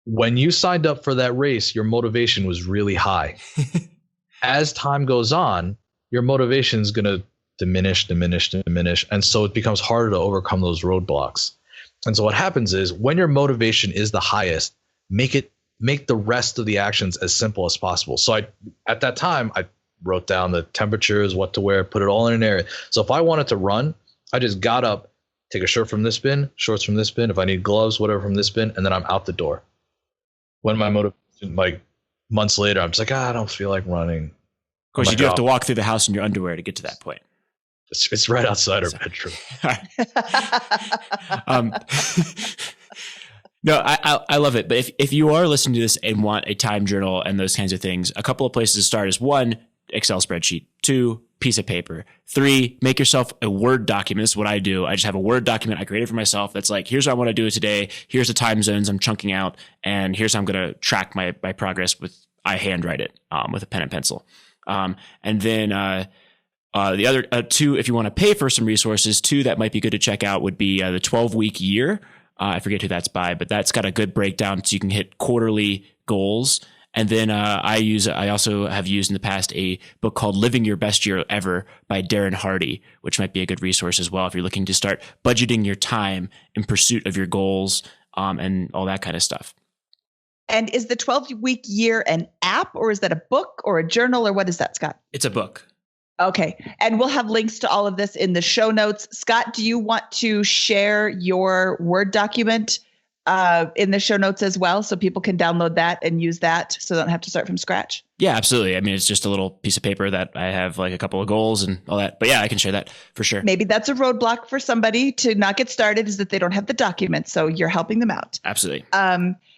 When you signed up for that race, your motivation was really high. As time goes on, your motivation is going to diminish. And so it becomes harder to overcome those roadblocks. And so what happens is when your motivation is the highest, make the rest of the actions as simple as possible. So at that time, I wrote down the temperatures, what to wear, put it all in an area. So if I wanted to run, I just got up, take a shirt from this bin, shorts from this bin, if I need gloves, whatever from this bin, and then I'm out the door. When my motivation, like months later, I'm just like, I don't feel like running. Of course, you do have to walk through the house in your underwear to get to that point. It's right outside our bedroom. No, I love it. But if you are listening to this and want a time journal and those kinds of things, a couple of places to start is 1, Excel spreadsheet, 2, piece of paper, 3, make yourself a Word document. This is what I do. I just have a Word document I created for myself. That's like, here's what I want to do today. Here's the time zones I'm chunking out. And here's how I'm going to track my progress I handwrite it with a pen and pencil. And then the other 2, if you want to pay for some resources, 2 that might be good to check out would be the 12-week year. I forget who that's by, but that's got a good breakdown so you can hit quarterly goals. And then I also have used in the past a book called Living Your Best Year Ever by Darren Hardy, which might be a good resource as well if you're looking to start budgeting your time in pursuit of your goals and all that kind of stuff. And is the 12-week year an app, or is that a book or a journal, or what is that, Scott? It's a book. Okay. And we'll have links to all of this in the show notes. Scott, do you want to share your Word document in the show notes as well, so people can download that and use that so they don't have to start from scratch? Yeah, absolutely. I mean, it's just a little piece of paper that I have like a couple of goals and all that. But yeah, I can share that for sure. Maybe that's a roadblock for somebody to not get started, is that they don't have the documents. So you're helping them out. Absolutely.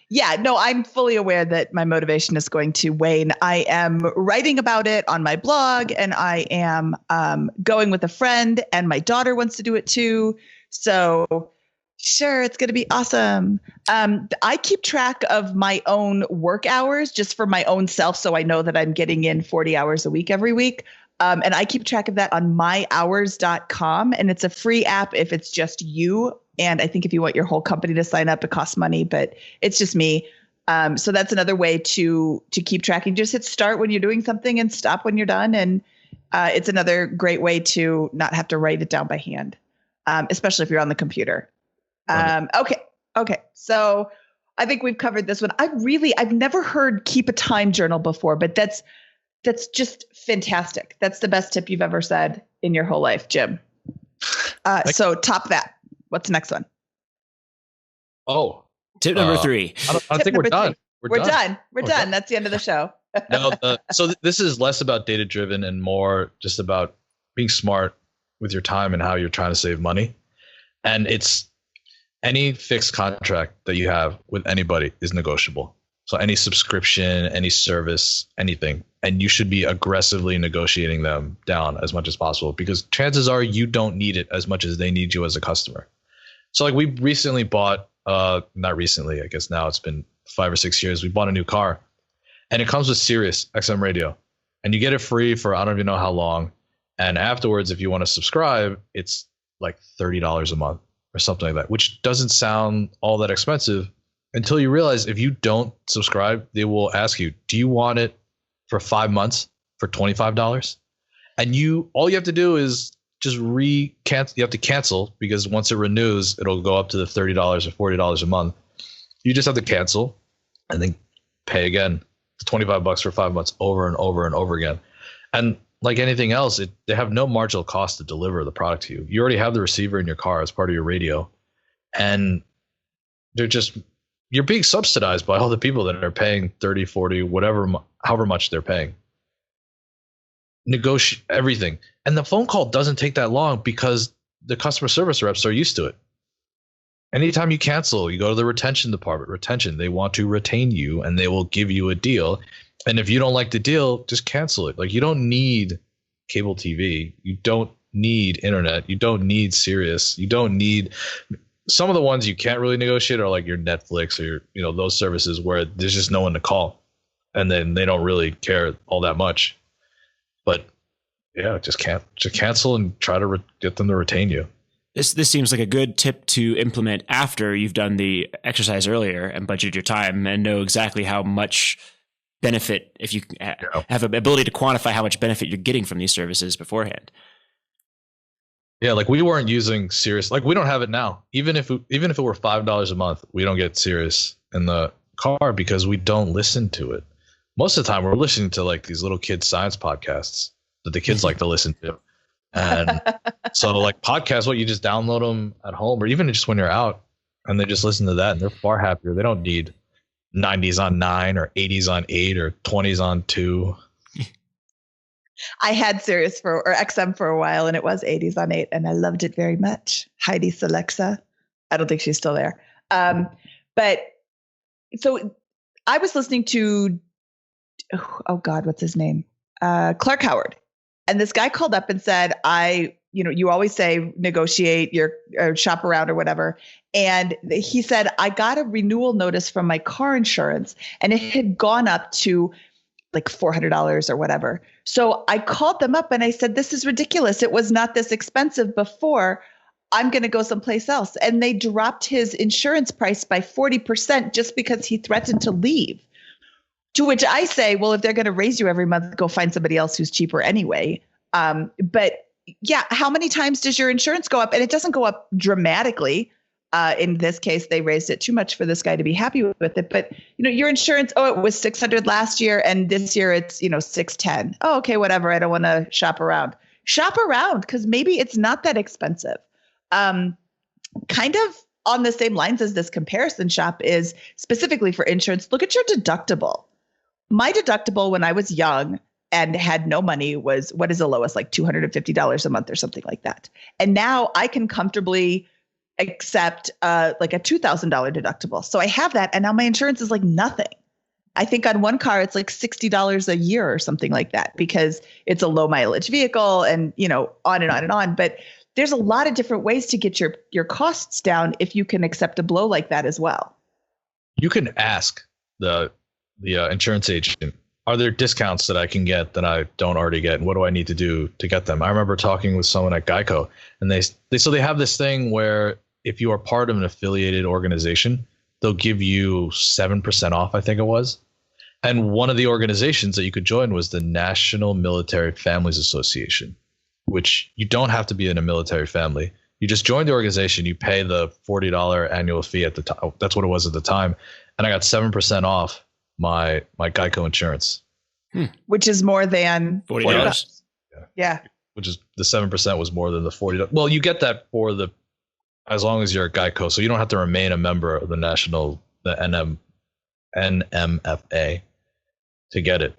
Yeah, no, I'm fully aware that my motivation is going to wane. I am writing about it on my blog, and I am going with a friend, and my daughter wants to do it too. So sure, it's going to be awesome. I keep track of my own work hours just for my own self, so I know that I'm getting in 40 hours a week every week. And I keep track of that on myhours.com, and it's a free app if it's just you. And I think if you want your whole company to sign up, it costs money, but it's just me. So that's another way to keep tracking. Just hit start when you're doing something and stop when you're done. And it's another great way to not have to write it down by hand, especially if you're on the computer. Okay. So I think we've covered this one. I've never heard keep a time journal before, but that's just fantastic. That's the best tip you've ever said in your whole life, Jim. So top that. What's the next one? Oh, tip number 3. I think we're done. We're done. We're done. That's the end of the show. So this is less about data driven and more just about being smart with your time and how you're trying to save money. And it's any fixed contract that you have with anybody is negotiable. So any subscription, any service, anything, and you should be aggressively negotiating them down as much as possible, because chances are you don't need it as much as they need you as a customer. So like we recently bought, not recently, I guess now it's been 5 or 6 years, we bought a new car, and it comes with Sirius XM radio, and you get it free for I don't even know how long. And afterwards, if you want to subscribe, it's like $30 a month or something like that, which doesn't sound all that expensive until you realize if you don't subscribe, they will ask you, do you want it for 5 months for $25? And all you have to do is just cancel. You have to cancel, because once it renews, it'll go up to the $30 or $40 a month. You just have to cancel and then pay again the $25 for 5 months over and over and over again. And like anything else, they have no marginal cost to deliver the product to you. You already have the receiver in your car as part of your radio, and you're being subsidized by all the people that are paying 30, 40, however much they're paying. Negotiate everything. And the phone call doesn't take that long because the customer service reps are used to it. Anytime you cancel, you go to the retention department. Retention, they want to retain you, and they will give you a deal. And if you don't like the deal, just cancel it. Like, you don't need cable TV. You don't need internet. You don't need Sirius. You don't need... Some of the ones you can't really negotiate are like your Netflix or those services where there's just no one to call, and then they don't really care all that much. But yeah, just cancel and try to get them to retain you. This seems like a good tip to implement after you've done the exercise earlier and budgeted your time and know exactly how much benefit, if you have an ability to quantify how much benefit you're getting from these services beforehand. Yeah, like we weren't using Sirius. Like we don't have it now. Even if it were $5 a month, we don't get Sirius in the car because we don't listen to it. Most of the time, we're listening to like these little kids science podcasts that the kids like to listen to. And so like podcasts, you just download them at home or even just when you're out, and they just listen to that, and they're far happier. They don't need 90s on 9 or 80s on 8 or 20s on 2. I had Sirius or XM for a while, and it was 80s on 8, and I loved it very much. Heidi Selexa. I don't think she's still there. But so I was listening to, oh God, what's his name? Clark Howard. And this guy called up and said, you always say negotiate or shop around or whatever. And he said, I got a renewal notice from my car insurance, and it had gone up to like $400 or whatever. So I called them up and I said, this is ridiculous. It was not this expensive before. I'm going to go someplace else. And they dropped his insurance price by 40% just because he threatened to leave. To which I say, well, if they're going to raise you every month, go find somebody else who's cheaper anyway. But yeah, how many times does your insurance go up? And it doesn't go up dramatically. In this case, they raised it too much for this guy to be happy with it. But, your insurance, it was $600 last year, and this year it's, $610. Oh, okay, whatever. I don't want to shop around. Shop around, because maybe it's not that expensive. Kind of on the same lines as this comparison shop is specifically for insurance, look at your deductible. My deductible when I was young and had no money was, what is the lowest, like $250 a month or something like that. And now I can comfortably accept like a $2,000 deductible. So I have that. And now my insurance is like nothing. I think on one car, it's like $60 a year or something like that because it's a low mileage vehicle and, you know, on and on and on. But there's a lot of different ways to get your costs down if you can accept a blow like that as well. You can ask the insurance agent, are there discounts that I can get that I don't already get? And what do I need to do to get them? I remember talking with someone at Geico, and they have this thing where if you are part of an affiliated organization, they'll give you 7% off, I think it was. And one of the organizations that you could join was the National Military Families Association, which you don't have to be in a military family. You just join the organization, you pay the $40 annual fee at the time. That's what it was at the time. And I got 7% off my Geico insurance. Which is more than $40. Yeah. Which is the 7% was more than the $40. Well, you get that for as long as you're a Geico, so you don't have to remain a member of the NMFA to get it.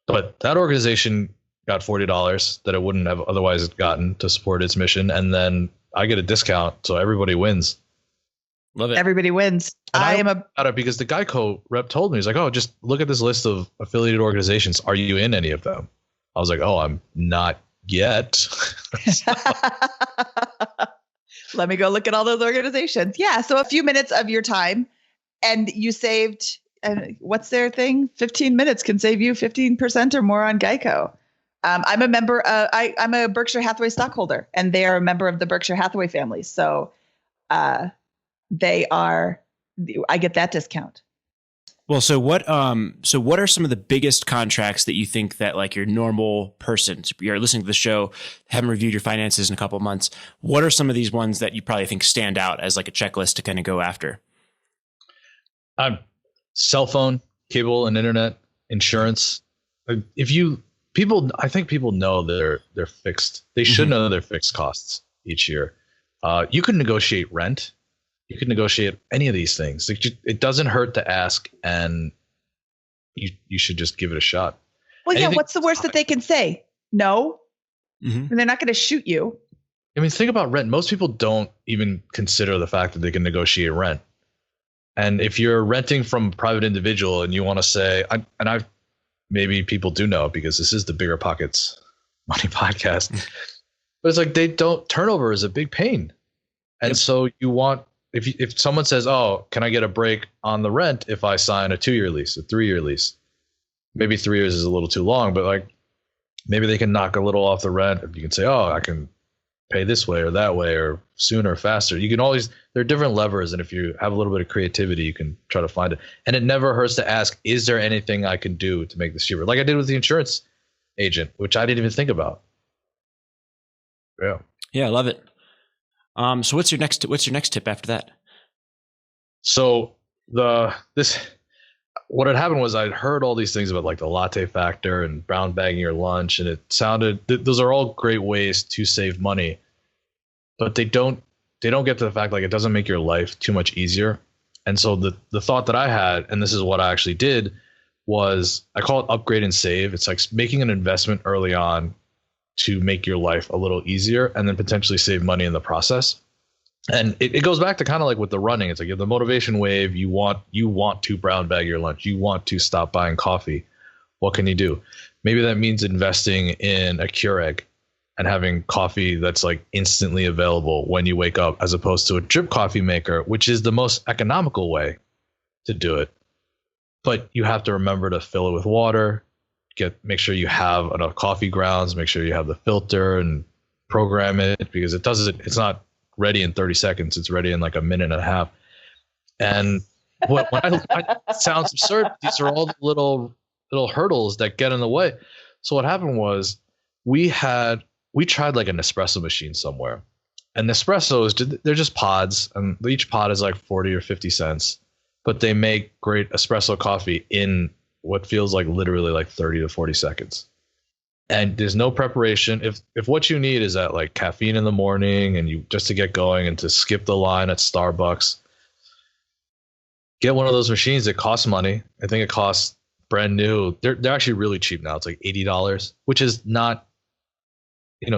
But that organization got $40 that it wouldn't have otherwise gotten to support its mission, and then I get a discount, so everybody wins. Love it. Everybody wins. And I am about it because the Geico rep told me, he's like, "Oh, just look at this list of affiliated organizations. Are you in any of them?" I was like, "Oh, I'm not yet." Let me go look at all those organizations. Yeah. So a few minutes of your time and you saved, what's their thing? 15 minutes can save you 15% or more on Geico. I'm a member, I'm a Berkshire Hathaway stockholder and they are a member of the Berkshire Hathaway family. So I get that discount. Well, so what are some of the biggest contracts that you think that like your normal person, you're listening to the show, haven't reviewed your finances in a couple of months. What are some of these ones that you probably think stand out as like a checklist to kind of go after? Cell phone, cable and internet, insurance. I think people know they're fixed. They should know their fixed costs each year. You can negotiate rent. You can negotiate any of these things. It doesn't hurt to ask, and you should just give it a shot. Well, yeah. What's the worst that they can say? No, and they're not going to shoot you. I mean, think about rent. Most people don't even consider the fact that they can negotiate rent. And if you're renting from a private individual and you want to say, maybe people do know because this is the BiggerPockets Money Podcast, but it's like turnover is a big pain, and so you want. If someone says, "Oh, can I get a break on the rent if I sign a 2-year lease, a 3-year lease?" Maybe 3 years is a little too long, but like maybe they can knock a little off the rent. You can say, "Oh, I can pay this way or that way or sooner or faster." You can always, there are different levers, and if you have a little bit of creativity, you can try to find it. And it never hurts to ask, "Is there anything I can do to make this cheaper?" Like I did with the insurance agent, which I didn't even think about. Yeah, I love it. So what's your next tip after that? So what had happened was I'd heard all these things about like the latte factor and brown bagging your lunch, and it sounded those are all great ways to save money, but they don't get to the fact like it doesn't make your life too much easier. And so the thought that I had, and this is what I actually did, was I call it upgrade and save. It's like making an investment early on to make your life a little easier and then potentially save money in the process. And it goes back to kind of like with the running. It's like you have the motivation wave. You want to brown bag your lunch. You want to stop buying coffee. What can you do? Maybe that means investing in a Keurig and having coffee that's like instantly available when you wake up, as opposed to a drip coffee maker, which is the most economical way to do it. But you have to remember to fill it with water, make sure you have enough coffee grounds, make sure you have the filter and program it, because it's not ready in 30 seconds. It's ready in like a minute and a half. And when it sounds absurd, these are all the little hurdles that get in the way. So what happened was we tried like an espresso machine somewhere, and Nespressos, they're just pods, and each pod is like 40 or 50 cents, but they make great espresso coffee in what feels like literally like 30 to 40 seconds. and there's no preparation. If what you need is that like caffeine in the morning and you just to get going and to skip the line at Starbucks, get one of those machines that costs money. I think it costs brand new. They're actually really cheap now. It's like $80, which is not,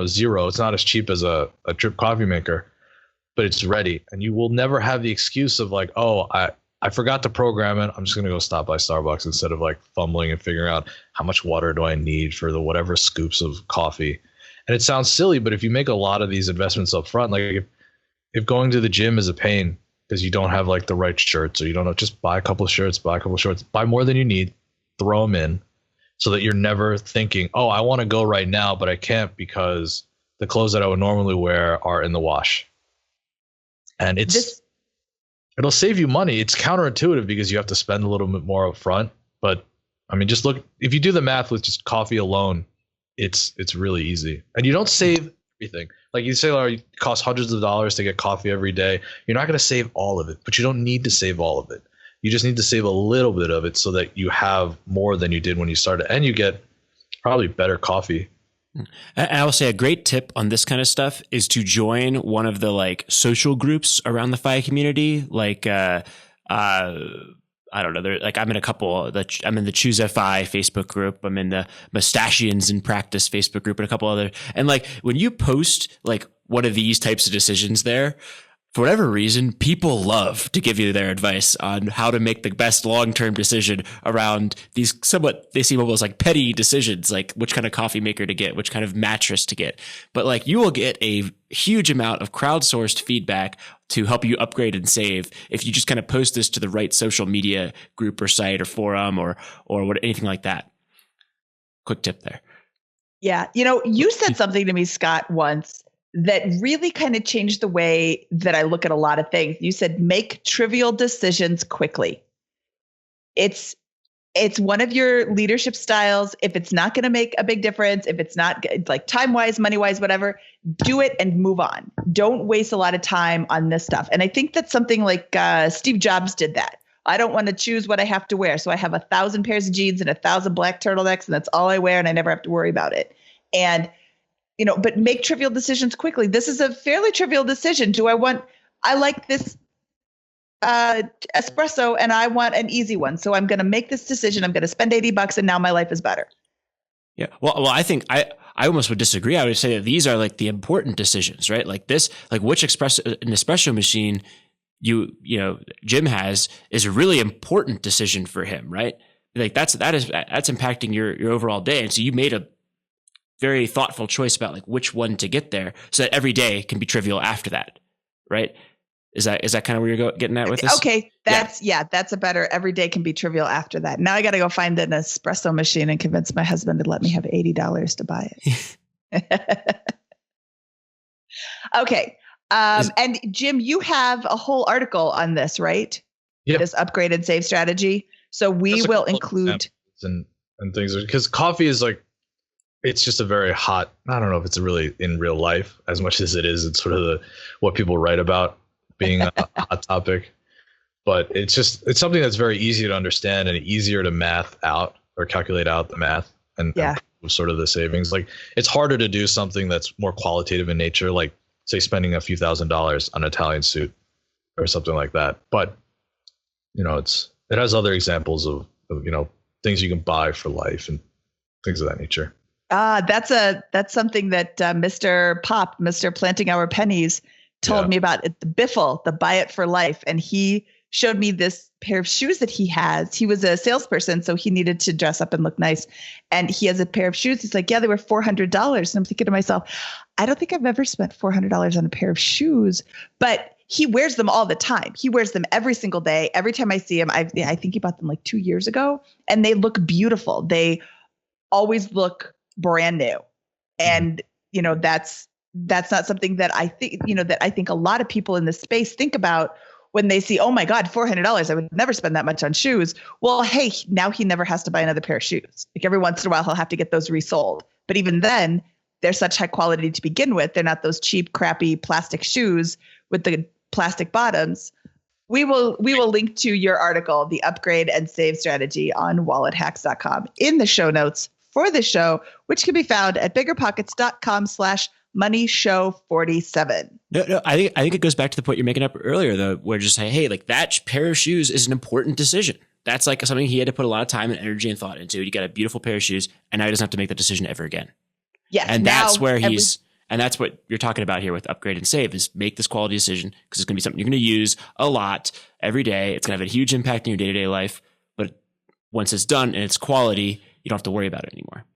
zero. It's not as cheap as a drip coffee maker, but it's ready. And you will never have the excuse of like, oh, I forgot to program it. I'm just going to go stop by Starbucks instead of like fumbling and figuring out how much water do I need for the whatever scoops of coffee. And it sounds silly, but if you make a lot of these investments up front, like if going to the gym is a pain because you don't have like the right shirts or you don't know, just buy a couple of shirts, buy more than you need, throw them in so that you're never thinking, oh, I want to go right now, but I can't because the clothes that I would normally wear are in the wash. And it'll save you money. It's counterintuitive because you have to spend a little bit more up front. But I mean, just look, if you do the math with just coffee alone, it's really easy. And you don't save everything. Like you say, it costs hundreds of dollars to get coffee every day. You're not going to save all of it, but you don't need to save all of it. You just need to save a little bit of it so that you have more than you did when you started, and you get probably better coffee. I will say a great tip on this kind of stuff is to join one of the like social groups around the FI community. Like, I don't know. I'm in a couple. I'm in the Choose FI Facebook group. I'm in the Mustachians in Practice Facebook group and a couple other. And like when you post like one of these types of decisions there, for whatever reason, people love to give you their advice on how to make the best long-term decision around these they seem almost like petty decisions, like which kind of coffee maker to get, which kind of mattress to get. But like you will get a huge amount of crowdsourced feedback to help you upgrade and save if you just kind of post this to the right social media group or site or forum or anything like that. Quick tip there. Yeah. You said something to me, Scott, once that really kind of changed the way that I look at a lot of things. You said, make trivial decisions quickly. It's one of your leadership styles. If it's not going to make a big difference, if it's not like time-wise, money-wise, whatever, do it and move on. Don't waste a lot of time on this stuff. And I think that's something like Steve Jobs did that. I don't want to choose what I have to wear. So I have 1,000 pairs of jeans and 1,000 black turtleneck, and that's all I wear, and I never have to worry about it. And but make trivial decisions quickly. This is a fairly trivial decision. I like this espresso and I want an easy one. So I'm going to make this decision. I'm going to spend $80 and now my life is better. Yeah. Well, I think I almost would disagree. I would say that these are like the important decisions, right? Like this, like which an espresso machine Jim has is a really important decision for him, right? Like that's impacting your overall day. And so you made a very thoughtful choice about like which one to get there so that every day can be trivial after that. Right. Is that kind of where you're getting at with this? Okay. That's a better, every day can be trivial after that. Now I got to go find an espresso machine and convince my husband to let me have $80 to buy it. Okay. And Jim, you have a whole article on this, right? Yeah. This upgrade and save strategy. So we will include and things, because coffee is like, it's just a very hot, I don't know if it's really in real life as much as it is. It's sort of what people write about being a hot topic, but it's something that's very easy to understand and easier to math out or calculate out the math and sort of the savings. Like it's harder to do something that's more qualitative in nature, like say spending a few $1,000s on an Italian suit or something like that. But it has other examples of things you can buy for life and things of that nature. That's something that Mr. Planting Our Pennies told me about at the Biffle, the Buy It for Life. And he showed me this pair of shoes that he has. He was a salesperson, so he needed to dress up and look nice. And he has a pair of shoes. He's like, yeah, they were $400. And I'm thinking to myself, I don't think I've ever spent $400 on a pair of shoes, but he wears them all the time. He wears them every single day. Every time I see him, I think he bought them like 2 years ago, and they look beautiful. They always look brand new. And, that's not something that I think, that I think a lot of people in this space think about when they see, oh my God, $400. I would never spend that much on shoes. Well, hey, now he never has to buy another pair of shoes. Like every once in a while, he'll have to get those resold. But even then, they're such high quality to begin with. They're not those cheap, crappy plastic shoes with the plastic bottoms. We will link to your article, The Upgrade and Save Strategy, on wallethacks.com in the show notes for the show, which can be found at biggerpockets.com/moneyshow47. No, I think it goes back to the point you're making up earlier, though, where just say, hey, like that pair of shoes is an important decision. That's like something he had to put a lot of time and energy and thought into. He got a beautiful pair of shoes, and now he doesn't have to make that decision ever again. Yes. And that's where and that's what you're talking about here with upgrade and save, is make this quality decision, because it's going to be something you're going to use a lot every day. It's going to have a huge impact in your day-to-day life. But once it's done and it's quality, you don't have to worry about it anymore.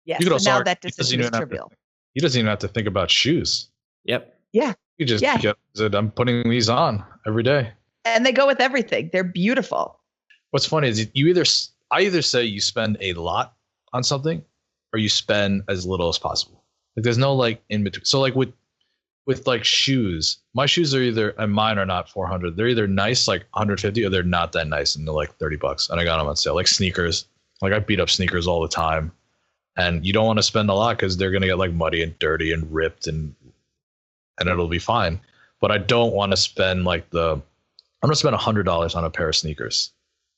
Yes. So now that decision is trivial. He doesn't even have to think about shoes. Yep. Yeah. You just get it. I'm putting these on every day. And they go with everything. They're beautiful. What's funny is I either say you spend a lot on something or you spend as little as possible. Like there's no like in between. So like with like shoes, my shoes are either, and mine are not 400. They're either nice, like 150, or they're not that nice and they're like $30. And I got them on sale. Like sneakers. Like I beat up sneakers all the time. And you don't want to spend a lot because they're going to get like muddy and dirty and ripped and it'll be fine. But I don't want to spend I'm going to spend $100 on a pair of sneakers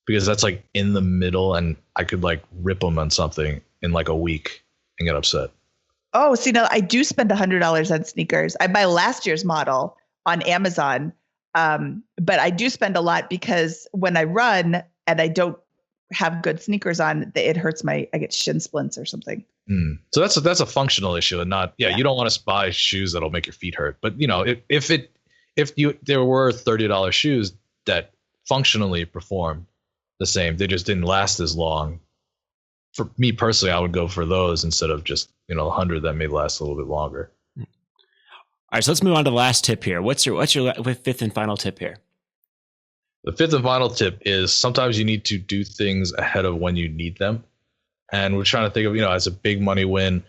because that's like in the middle and I could like rip them on something in like a week and get upset. Oh, see, now I do spend $100 on sneakers. I buy last year's model on Amazon. But I do spend a lot because when I run and I don't have good sneakers on, it hurts I get shin splints or something. So that's a functional issue and not, you don't want to buy shoes that'll make your feet hurt. But you know, if there were $30 shoes that functionally perform the same, they just didn't last as long. For me personally, I would go for those instead of just, 100 that may last a little bit longer. All right, so let's move on to the last tip here. What's your fifth and final tip here? The fifth and final tip is sometimes you need to do things ahead of when you need them. And we're trying to think of, as a big money win.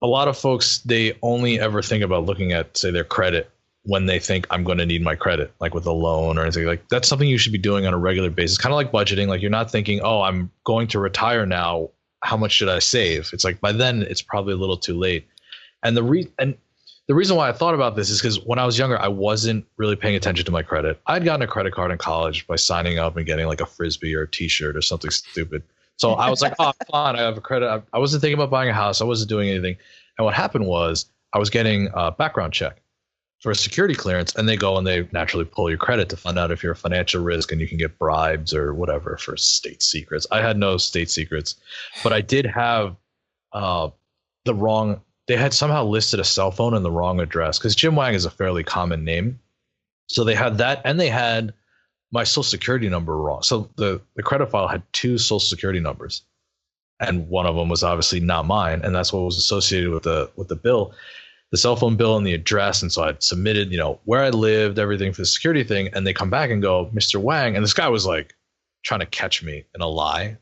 A lot of folks, they only ever think about looking at, say, their credit when they think I'm going to need my credit, like with a loan or anything. Like that's something you should be doing on a regular basis, kind of like budgeting. Like you're not thinking, oh, I'm going to retire now. How much should I save? It's like by then it's probably a little too late. And the reason why I thought about this is because when I was younger, I wasn't really paying attention to my credit. I'd gotten a credit card in college by signing up and getting like a Frisbee or a t-shirt or something stupid. So I was like, oh, fine, I have a credit. I wasn't thinking about buying a house. I wasn't doing anything. And what happened was I was getting a background check for a security clearance, and they go and they naturally pull your credit to find out if you're a financial risk and you can get bribes or whatever for state secrets. I had no state secrets, but I did have they had somehow listed a cell phone in the wrong address because Jim Wang is a fairly common name. So they had that, and they had my social security number wrong. So the credit file had two social security numbers, and one of them was obviously not mine, and that's what was associated with the bill. The cell phone bill and the address. And so I'd submitted, where I lived, everything for the security thing. And they come back and go, Mr. Wang. And this guy was like trying to catch me in a lie.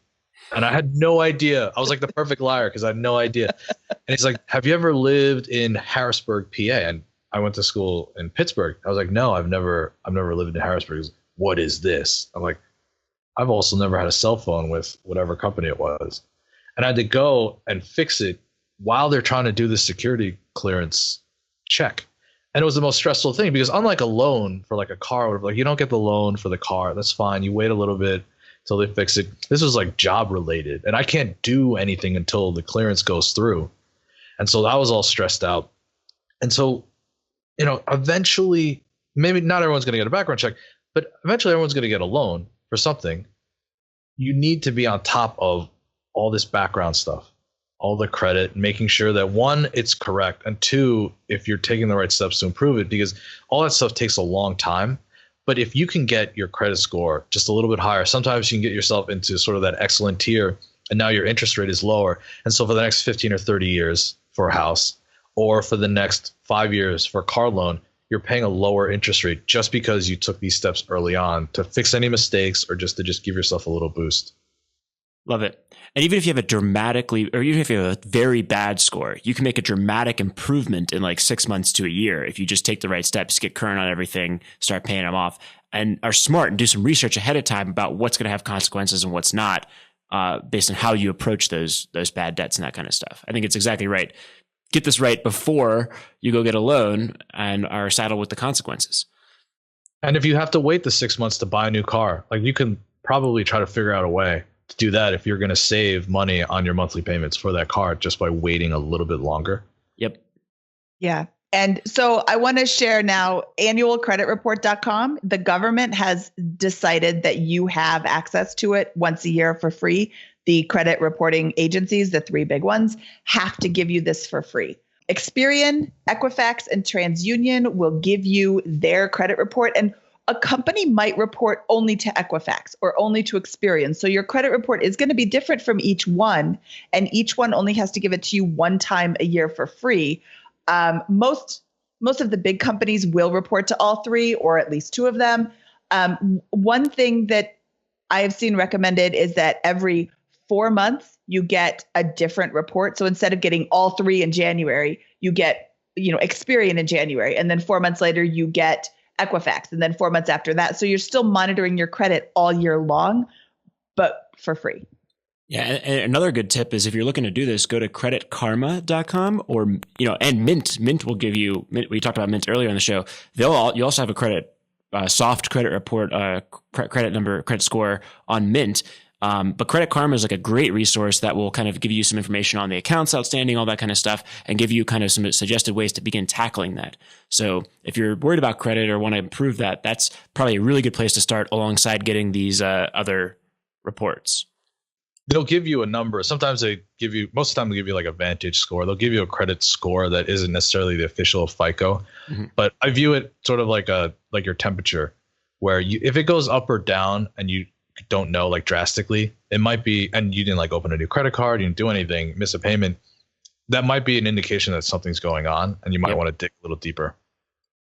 And I had no idea. I was like the perfect liar because I had no idea. And he's like, have you ever lived in Harrisburg, PA? And I went to school in Pittsburgh. I was like, no, I've never lived in Harrisburg. He goes, what is this? I'm like, I've also never had a cell phone with whatever company it was. And I had to go and fix it while they're trying to do the security clearance check. And it was the most stressful thing because unlike a loan for like a car, or like you don't get the loan for the car. That's fine. You wait a little bit till they fix it. This was like job related, and I can't do anything until the clearance goes through. And so I was all stressed out. And so, eventually, maybe not everyone's going to get a background check, but eventually everyone's going to get a loan for something. You need to be on top of all this background stuff, all the credit, making sure that one, it's correct, and two, if you're taking the right steps to improve it, because all that stuff takes a long time. But if you can get your credit score just a little bit higher, sometimes you can get yourself into sort of that excellent tier, and now your interest rate is lower. And so for the next 15 or 30 years for a house, or for the next 5 years for a car loan, you're paying a lower interest rate just because you took these steps early on to fix any mistakes or just to give yourself a little boost. Love it. And even if you have even if you have a very bad score, you can make a dramatic improvement in like 6 months to a year if you just take the right steps, get current on everything, start paying them off, and are smart and do some research ahead of time about what's going to have consequences and what's not, based on how you approach those bad debts and that kind of stuff. I think it's exactly right. Get this right before you go get a loan and are saddled with the consequences. And if you have to wait the 6 months to buy a new car, like you can probably try to figure out a way to do that if you're going to save money on your monthly payments for that card just by waiting a little bit longer. Yep. Yeah. And so I want to share now annualcreditreport.com. The government has decided that you have access to it once a year for free. The credit reporting agencies, the three big ones, have to give you this for free. Experian, Equifax, and TransUnion will give you their credit report. And a company might report only to Equifax or only to Experian. So your credit report is going to be different from each one. And each one only has to give it to you one time a year for free. Most of the big companies will report to all three or at least two of them. One thing that I have seen recommended is that every 4 months you get a different report. So instead of getting all three in January, you get, Experian in January, and then 4 months later you get Equifax, and then 4 months after that. So you're still monitoring your credit all year long, but for free. Yeah. And another good tip is if you're looking to do this, go to creditkarma.com or, and Mint. Mint will give you, we talked about Mint earlier in the show. You also have a soft credit report, credit number, credit score on Mint. But Credit Karma is like a great resource that will kind of give you some information on the accounts outstanding, all that kind of stuff, and give you kind of some suggested ways to begin tackling that. So if you're worried about credit or want to improve that, that's probably a really good place to start alongside getting these other reports. They'll give you a number. Most of the time they give you like a Vantage score. They'll give you a credit score that isn't necessarily the official of FICO, but I view it sort of like your temperature, where if it goes up or down and you don't know like drastically, it might be, and you didn't like open a new credit card, you didn't do anything, miss a payment, that might be an indication that something's going on and you might want to dig a little deeper.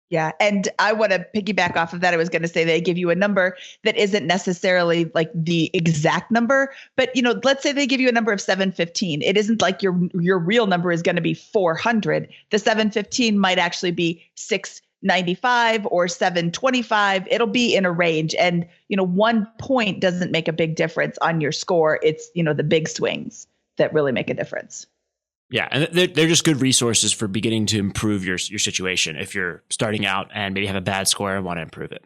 Yeah. And I want to piggyback off of that. I was going to say they give you a number that isn't necessarily like the exact number, but let's say they give you a number of 715. It isn't like your real number is going to be 400. The 715 might actually be 695 or 725. It'll be in a range. And, 1 point doesn't make a big difference on your score. It's, the big swings that really make a difference. Yeah, and they're just good resources for beginning to improve your situation if you're starting out and maybe have a bad score and want to improve it.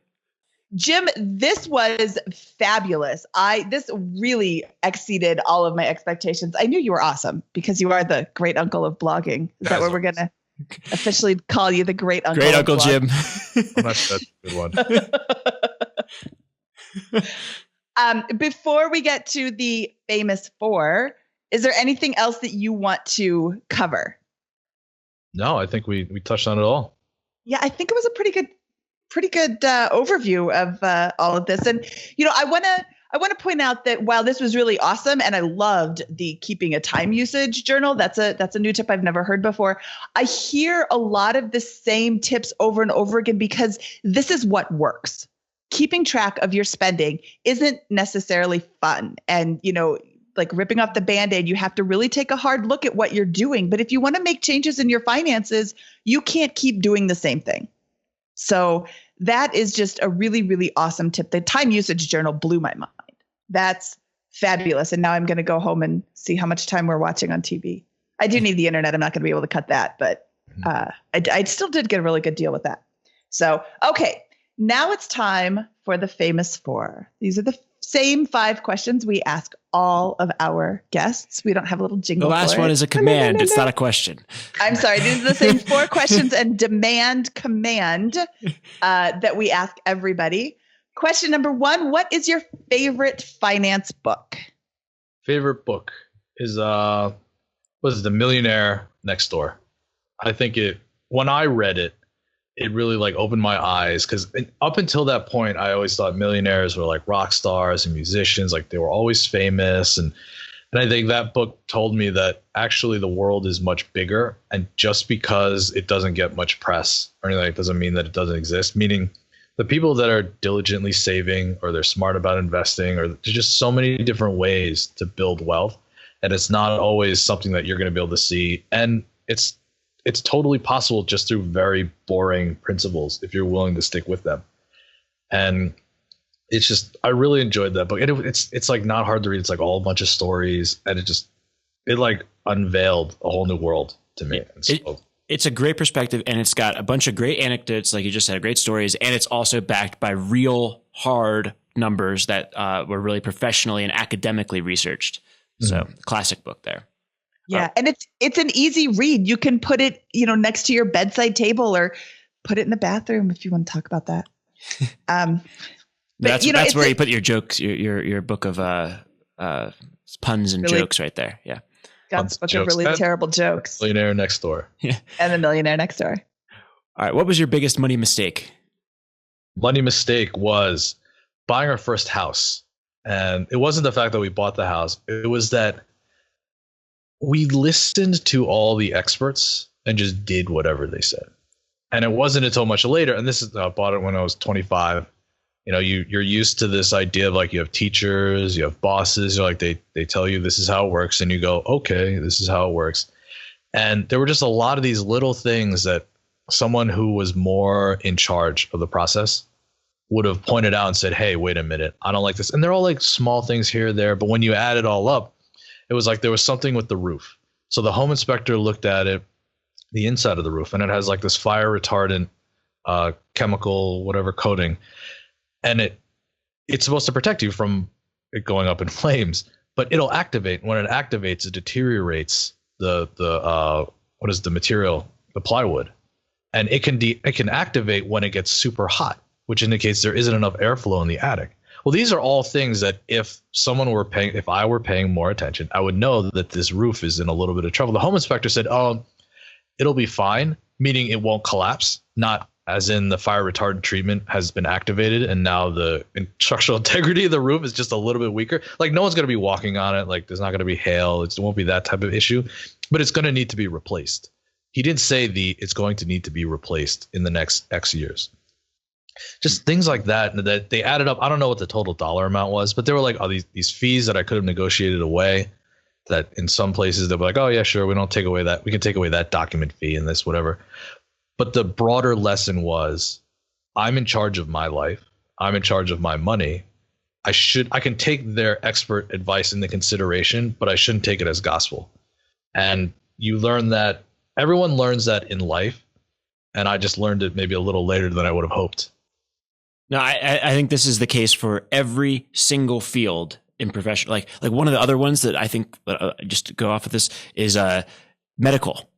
Jim, this was fabulous. This really exceeded all of my expectations. I knew you were awesome because you are the great uncle of blogging. Is that what we're going to officially call you, the great uncle? Great Uncle Jim. That's a good one. Before we get to the famous four, is there anything else that you want to cover? No, I think we touched on it all. Yeah, I think it was a pretty good overview of all of this. And I want to point out that while this was really awesome, and I loved the keeping a time usage journal, that's a new tip I've never heard before. I hear a lot of the same tips over and over again because this is what works. Keeping track of your spending isn't necessarily fun, and like ripping off the Band-Aid, you have to really take a hard look at what you're doing. But if you want to make changes in your finances, you can't keep doing the same thing. So that is just a really, really awesome tip. The time usage journal blew my mind. That's fabulous. And now I'm going to go home and see how much time we're watching on TV. I do need the internet. I'm not going to be able to cut that, but I still did get a really good deal with that. So, okay, now it's time for the famous four. These are the same 5 questions we ask all of our guests. We don't have a little jingle. The last one is a command. It's not a question. I'm sorry. These are the same 4 questions and command that we ask everybody. Question number 1, what is your favorite finance book? Favorite book is The Millionaire Next Door. I think when I read it, it really like opened my eyes, because up until that point, I always thought millionaires were like rock stars and musicians, like they were always famous. And I think that book told me that actually the world is much bigger. And just because it doesn't get much press or anything, it doesn't mean that it doesn't exist. Meaning the people that are diligently saving, or they're smart about investing, or there's just so many different ways to build wealth. And it's not always something that you're going to be able to see. And it's totally possible just through very boring principles if you're willing to stick with them. And it's just, I really enjoyed that book. And it's like not hard to read. It's like all a bunch of stories, and it like unveiled a whole new world to me. It's a great perspective, and it's got a bunch of great anecdotes, like you just said, great stories, and it's also backed by real hard numbers that were really professionally and academically researched. So classic book there. Yeah. And it's an easy read. You can put it, next to your bedside table or put it in the bathroom if you want to talk about that. That's where you put your jokes, your book of puns and really, jokes right there. Yeah. God's book of really terrible jokes. Millionaire Next Door. Yeah. And The Millionaire Next Door. All right. What was your biggest money mistake? Money mistake was buying our first house. And it wasn't the fact that we bought the house. It was that we listened to all the experts and just did whatever they said. And it wasn't until much later, and I bought it when I was 25. You're used to this idea of like you have teachers, you have bosses, you're like they tell you this is how it works, and you go, okay, this is how it works. And there were just a lot of these little things that someone who was more in charge of the process would have pointed out and said, hey, wait a minute, I don't like this. And they're all like small things here or there, but when you add it all up, it was like there was something with the roof. So the home inspector looked at it, the inside of the roof, and it has like this fire retardant chemical, whatever coating. And it's supposed to protect you from it going up in flames, but it'll activate. When it activates, it deteriorates the what is the material, the plywood, and it can activate when it gets super hot, which indicates there isn't enough airflow in the attic. Well, these are all things that if I were paying more attention, I would know that this roof is in a little bit of trouble. The home inspector said, oh, it'll be fine, meaning it won't collapse, not as in the fire retardant treatment has been activated and now the structural integrity of the roof is just a little bit weaker. Like no one's going to be walking on it. Like there's not going to be hail. It won't be that type of issue, but it's going to need to be replaced. He didn't say it's going to need to be replaced in the next X years. Just things like that they added up. I don't know what the total dollar amount was, but they were like, these fees that I could have negotiated away, that in some places they'll be like, oh yeah, sure, we don't take away that. We can take away that document fee and this, whatever. But the broader lesson was, I'm in charge of my life. I'm in charge of my money. I can take their expert advice into consideration, but I shouldn't take it as gospel. And you learn that, everyone learns that in life. And I just learned it maybe a little later than I would have hoped. No, I think this is the case for every single field in professional. Like one of the other ones that I think, just to go off of this, is medical,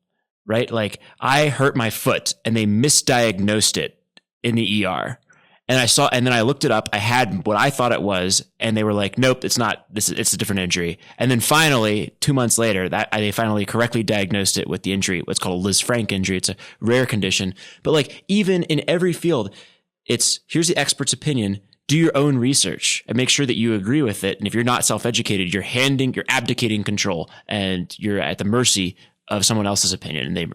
right? Like I hurt my foot and they misdiagnosed it in the ER. And then I looked it up. I had what I thought it was, and they were like, nope, it's not. It's a different injury. And then finally, 2 months later, they finally correctly diagnosed it with the injury, what's called a Liz Frank injury. It's a rare condition. But like even in every field, here's the expert's opinion. Do your own research and make sure that you agree with it. And if you're not self-educated, you're abdicating control and you're at the mercy of someone else's opinion. And they,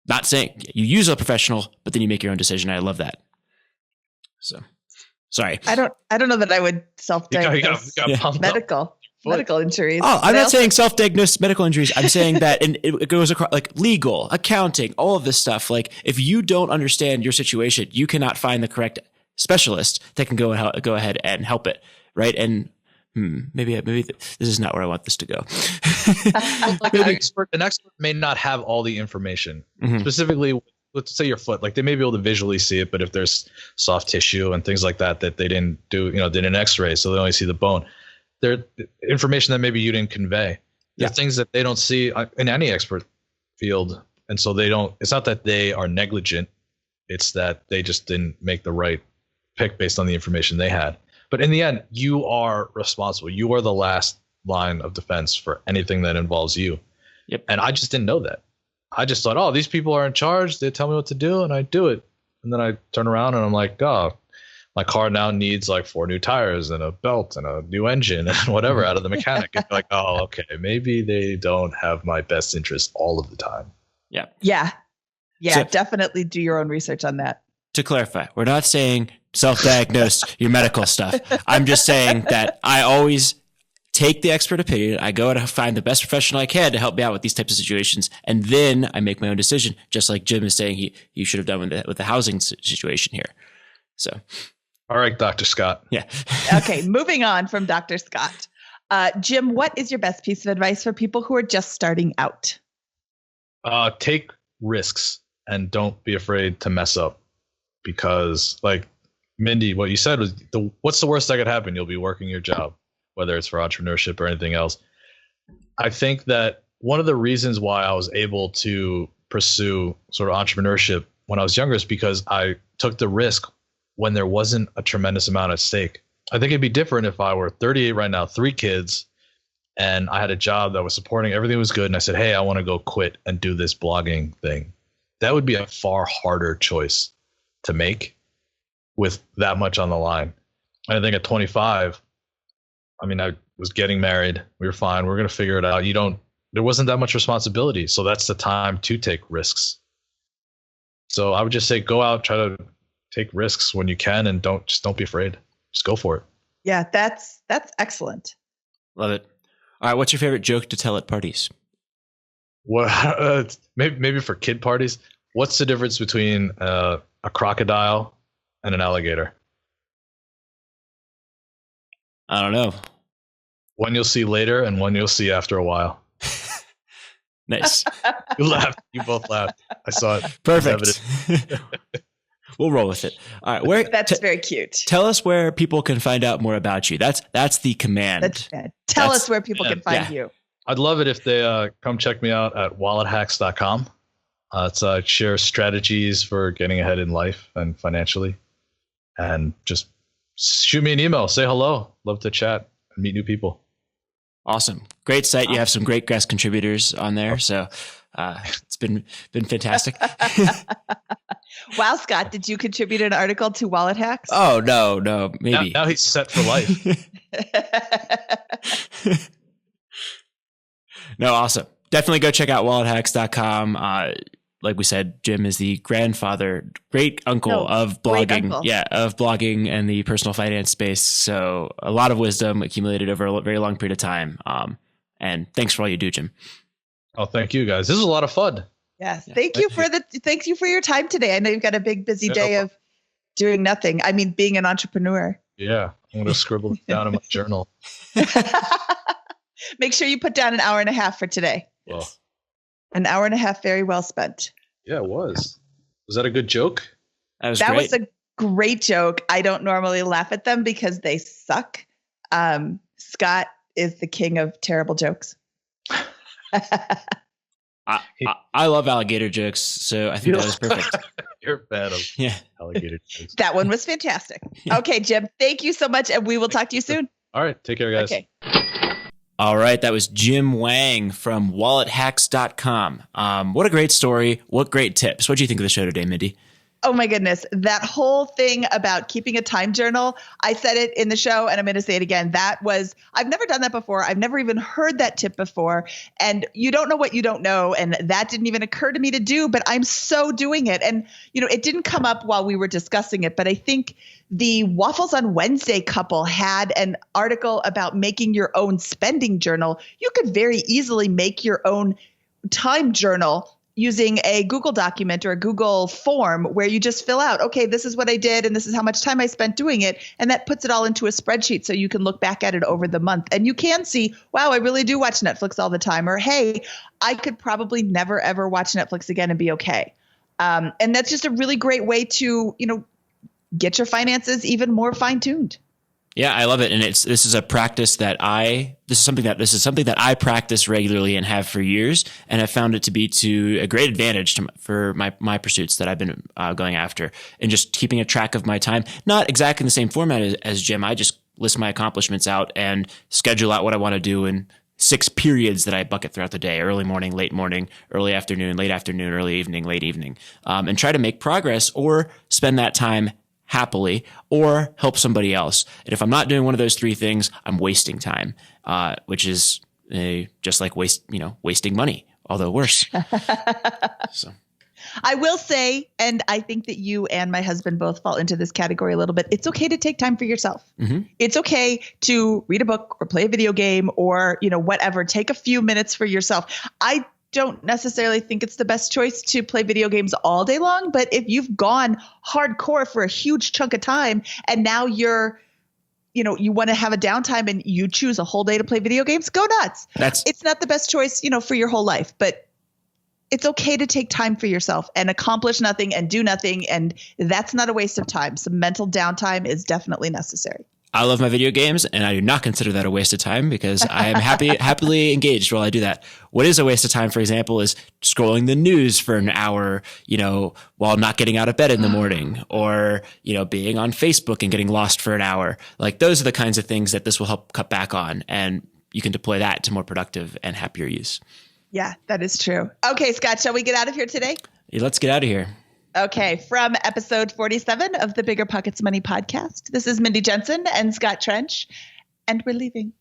not saying you use a professional, but then you make your own decision. I love that. So, sorry. I don't know that I would self-diagnose medical injuries. Oh, I'm not saying self-diagnosed medical injuries. I'm saying that, and it goes across like legal, accounting, all of this stuff. Like if you don't understand your situation, you cannot find the correct specialist that can go ahead and help it. Right. And maybe this is not where I want this to go. An expert may not have all the information. Specifically, let's say your foot, like they may be able to visually see it, but if there's soft tissue and things like that they didn't do, did an x-ray, so they only see the bone. There information that maybe you didn't convey. There are things that they don't see in any expert field. And so it's not that they are negligent. It's that they just didn't make the right pick based on the information they had. But in the end, you are responsible. You are the last line of defense for anything that involves you. Yep. And I just didn't know that. I just thought, oh, these people are in charge. They tell me what to do and I do it. And then I turn around and I'm like, oh, my car now needs like 4 new tires and a belt and a new engine and whatever out of the mechanic. And like, oh, okay, maybe they don't have my best interest all of the time. Yeah. Yeah. Yeah. So, definitely do your own research on that. To clarify, we're not saying self-diagnose your medical stuff. I'm just saying that I always take the expert opinion. I go to find the best professional I can to help me out with these types of situations. And then I make my own decision, just like Jim is saying he should have done with the housing situation here. So. All right, Dr. Scott. Yeah. Okay, moving on from Dr. Scott. Jim, what is your best piece of advice for people who are just starting out? Take risks and don't be afraid to mess up, because like Mindy, what you said was what's the worst that could happen? You'll be working your job, whether it's for entrepreneurship or anything else. I think that one of the reasons why I was able to pursue sort of entrepreneurship when I was younger is because I took the risk when there wasn't a tremendous amount at stake. I think it'd be different if I were 38 right now, 3 kids, and I had a job that was supporting, everything was good, and I said, hey, I want to go quit and do this blogging thing. That would be a far harder choice to make with that much on the line. And I think at 25, I mean, I was getting married. We were fine. We're going to figure it out. There wasn't that much responsibility. So that's the time to take risks. So I would just say, go out, try to take risks when you can, and don't be afraid. Just go for it. Yeah, that's excellent. Love it. All right. What's your favorite joke to tell at parties? What? Maybe for kid parties. What's the difference between a crocodile and an alligator? I don't know. One you'll see later and one you'll see after a while. Nice. You laughed. You both laughed. I saw it. Perfect. We'll roll with it. All right. That's very cute. Tell us where people can find out more about you. That's the command. Tell us where people can find you. I'd love it if they come check me out at wallethacks.com. I share strategies for getting ahead in life and financially. And just shoot me an email. Say hello. Love to chat and meet new people. Awesome. Great site. You have some great guest contributors on there. So it's been fantastic. Wow, Scott, did you contribute an article to Wallet Hacks? Oh, no, maybe. Now he's set for life. No, awesome. Definitely go check out wallethacks.com. Like we said, Jim is the great uncle of blogging. Yeah, of blogging and the personal finance space. So a lot of wisdom accumulated over a very long period of time. And thanks for all you do, Jim. Oh, thank you guys. This is a lot of fun. Yes. Thank you for your time today. I know you've got a big, busy day of doing nothing. I mean, being an entrepreneur. Yeah. I'm going to scribble it down in my journal. Make sure you put down an hour and a half for today. Well, an hour and a half very well spent. Yeah, it was. Was that a good joke? That was a great joke. I don't normally laugh at them because they suck. Scott is the king of terrible jokes. I love alligator jokes, so I think that was perfect. You're a fan of alligator jokes. That one was fantastic. Okay, Jim, thank you so much, and we will talk to you soon. All right, take care, guys. Okay. All right, that was Jim Wang from wallethacks.com. What a great story. What great tips. What do you think of the show today, Mindy? Oh my goodness. That whole thing about keeping a time journal, I said it in the show and I'm going to say it again. I've never done that before. I've never even heard that tip before. And you don't know what you don't know. And that didn't even occur to me to do, but I'm so doing it. And, it didn't come up while we were discussing it, but I think the Waffles on Wednesday couple had an article about making your own spending journal. You could very easily make your own time journal using a Google document or a Google form where you just fill out, okay, this is what I did and this is how much time I spent doing it. And that puts it all into a spreadsheet so you can look back at it over the month. And you can see, wow, I really do watch Netflix all the time. Or, hey, I could probably never, ever watch Netflix again and be okay. And that's just a really great way to, get your finances even more fine-tuned. Yeah, I love it. And this is a practice this is something that I practice regularly and have for years. And I've found it to be to a great advantage for my pursuits that I've been going after, and just keeping a track of my time. Not exactly in the same format as Jim. I just list my accomplishments out and schedule out what I want to do in 6 periods that I bucket throughout the day: early morning, late morning, early afternoon, late afternoon, early evening, late evening, and try to make progress or spend that time happily or help somebody else. And if I'm not doing one of those 3 things, I'm wasting time, which is just like wasting money, although worse. So I will say, and I think that you and my husband both fall into this category a little bit, it's okay to take time for yourself. Mm-hmm. It's okay to read a book or play a video game or, whatever. Take a few minutes for yourself. I don't necessarily think it's the best choice to play video games all day long, but if you've gone hardcore for a huge chunk of time and now you want to have a downtime and you choose a whole day to play video games, go nuts. It's not the best choice, for your whole life, but it's okay to take time for yourself and accomplish nothing and do nothing. And that's not a waste of time. Some mental downtime is definitely necessary. I love my video games, and I do not consider that a waste of time because I am happily engaged while I do that. What is a waste of time, for example, is scrolling the news for an hour, while not getting out of bed in the morning, or, being on Facebook and getting lost for an hour. Like, those are the kinds of things that this will help cut back on, and you can deploy that to more productive and happier use. Yeah, that is true. Okay, Scott, shall we get out of here today? Yeah, let's get out of here. Okay, from episode 47 of the BiggerPockets Money Podcast, this is Mindy Jensen and Scott Trench, and we're leaving.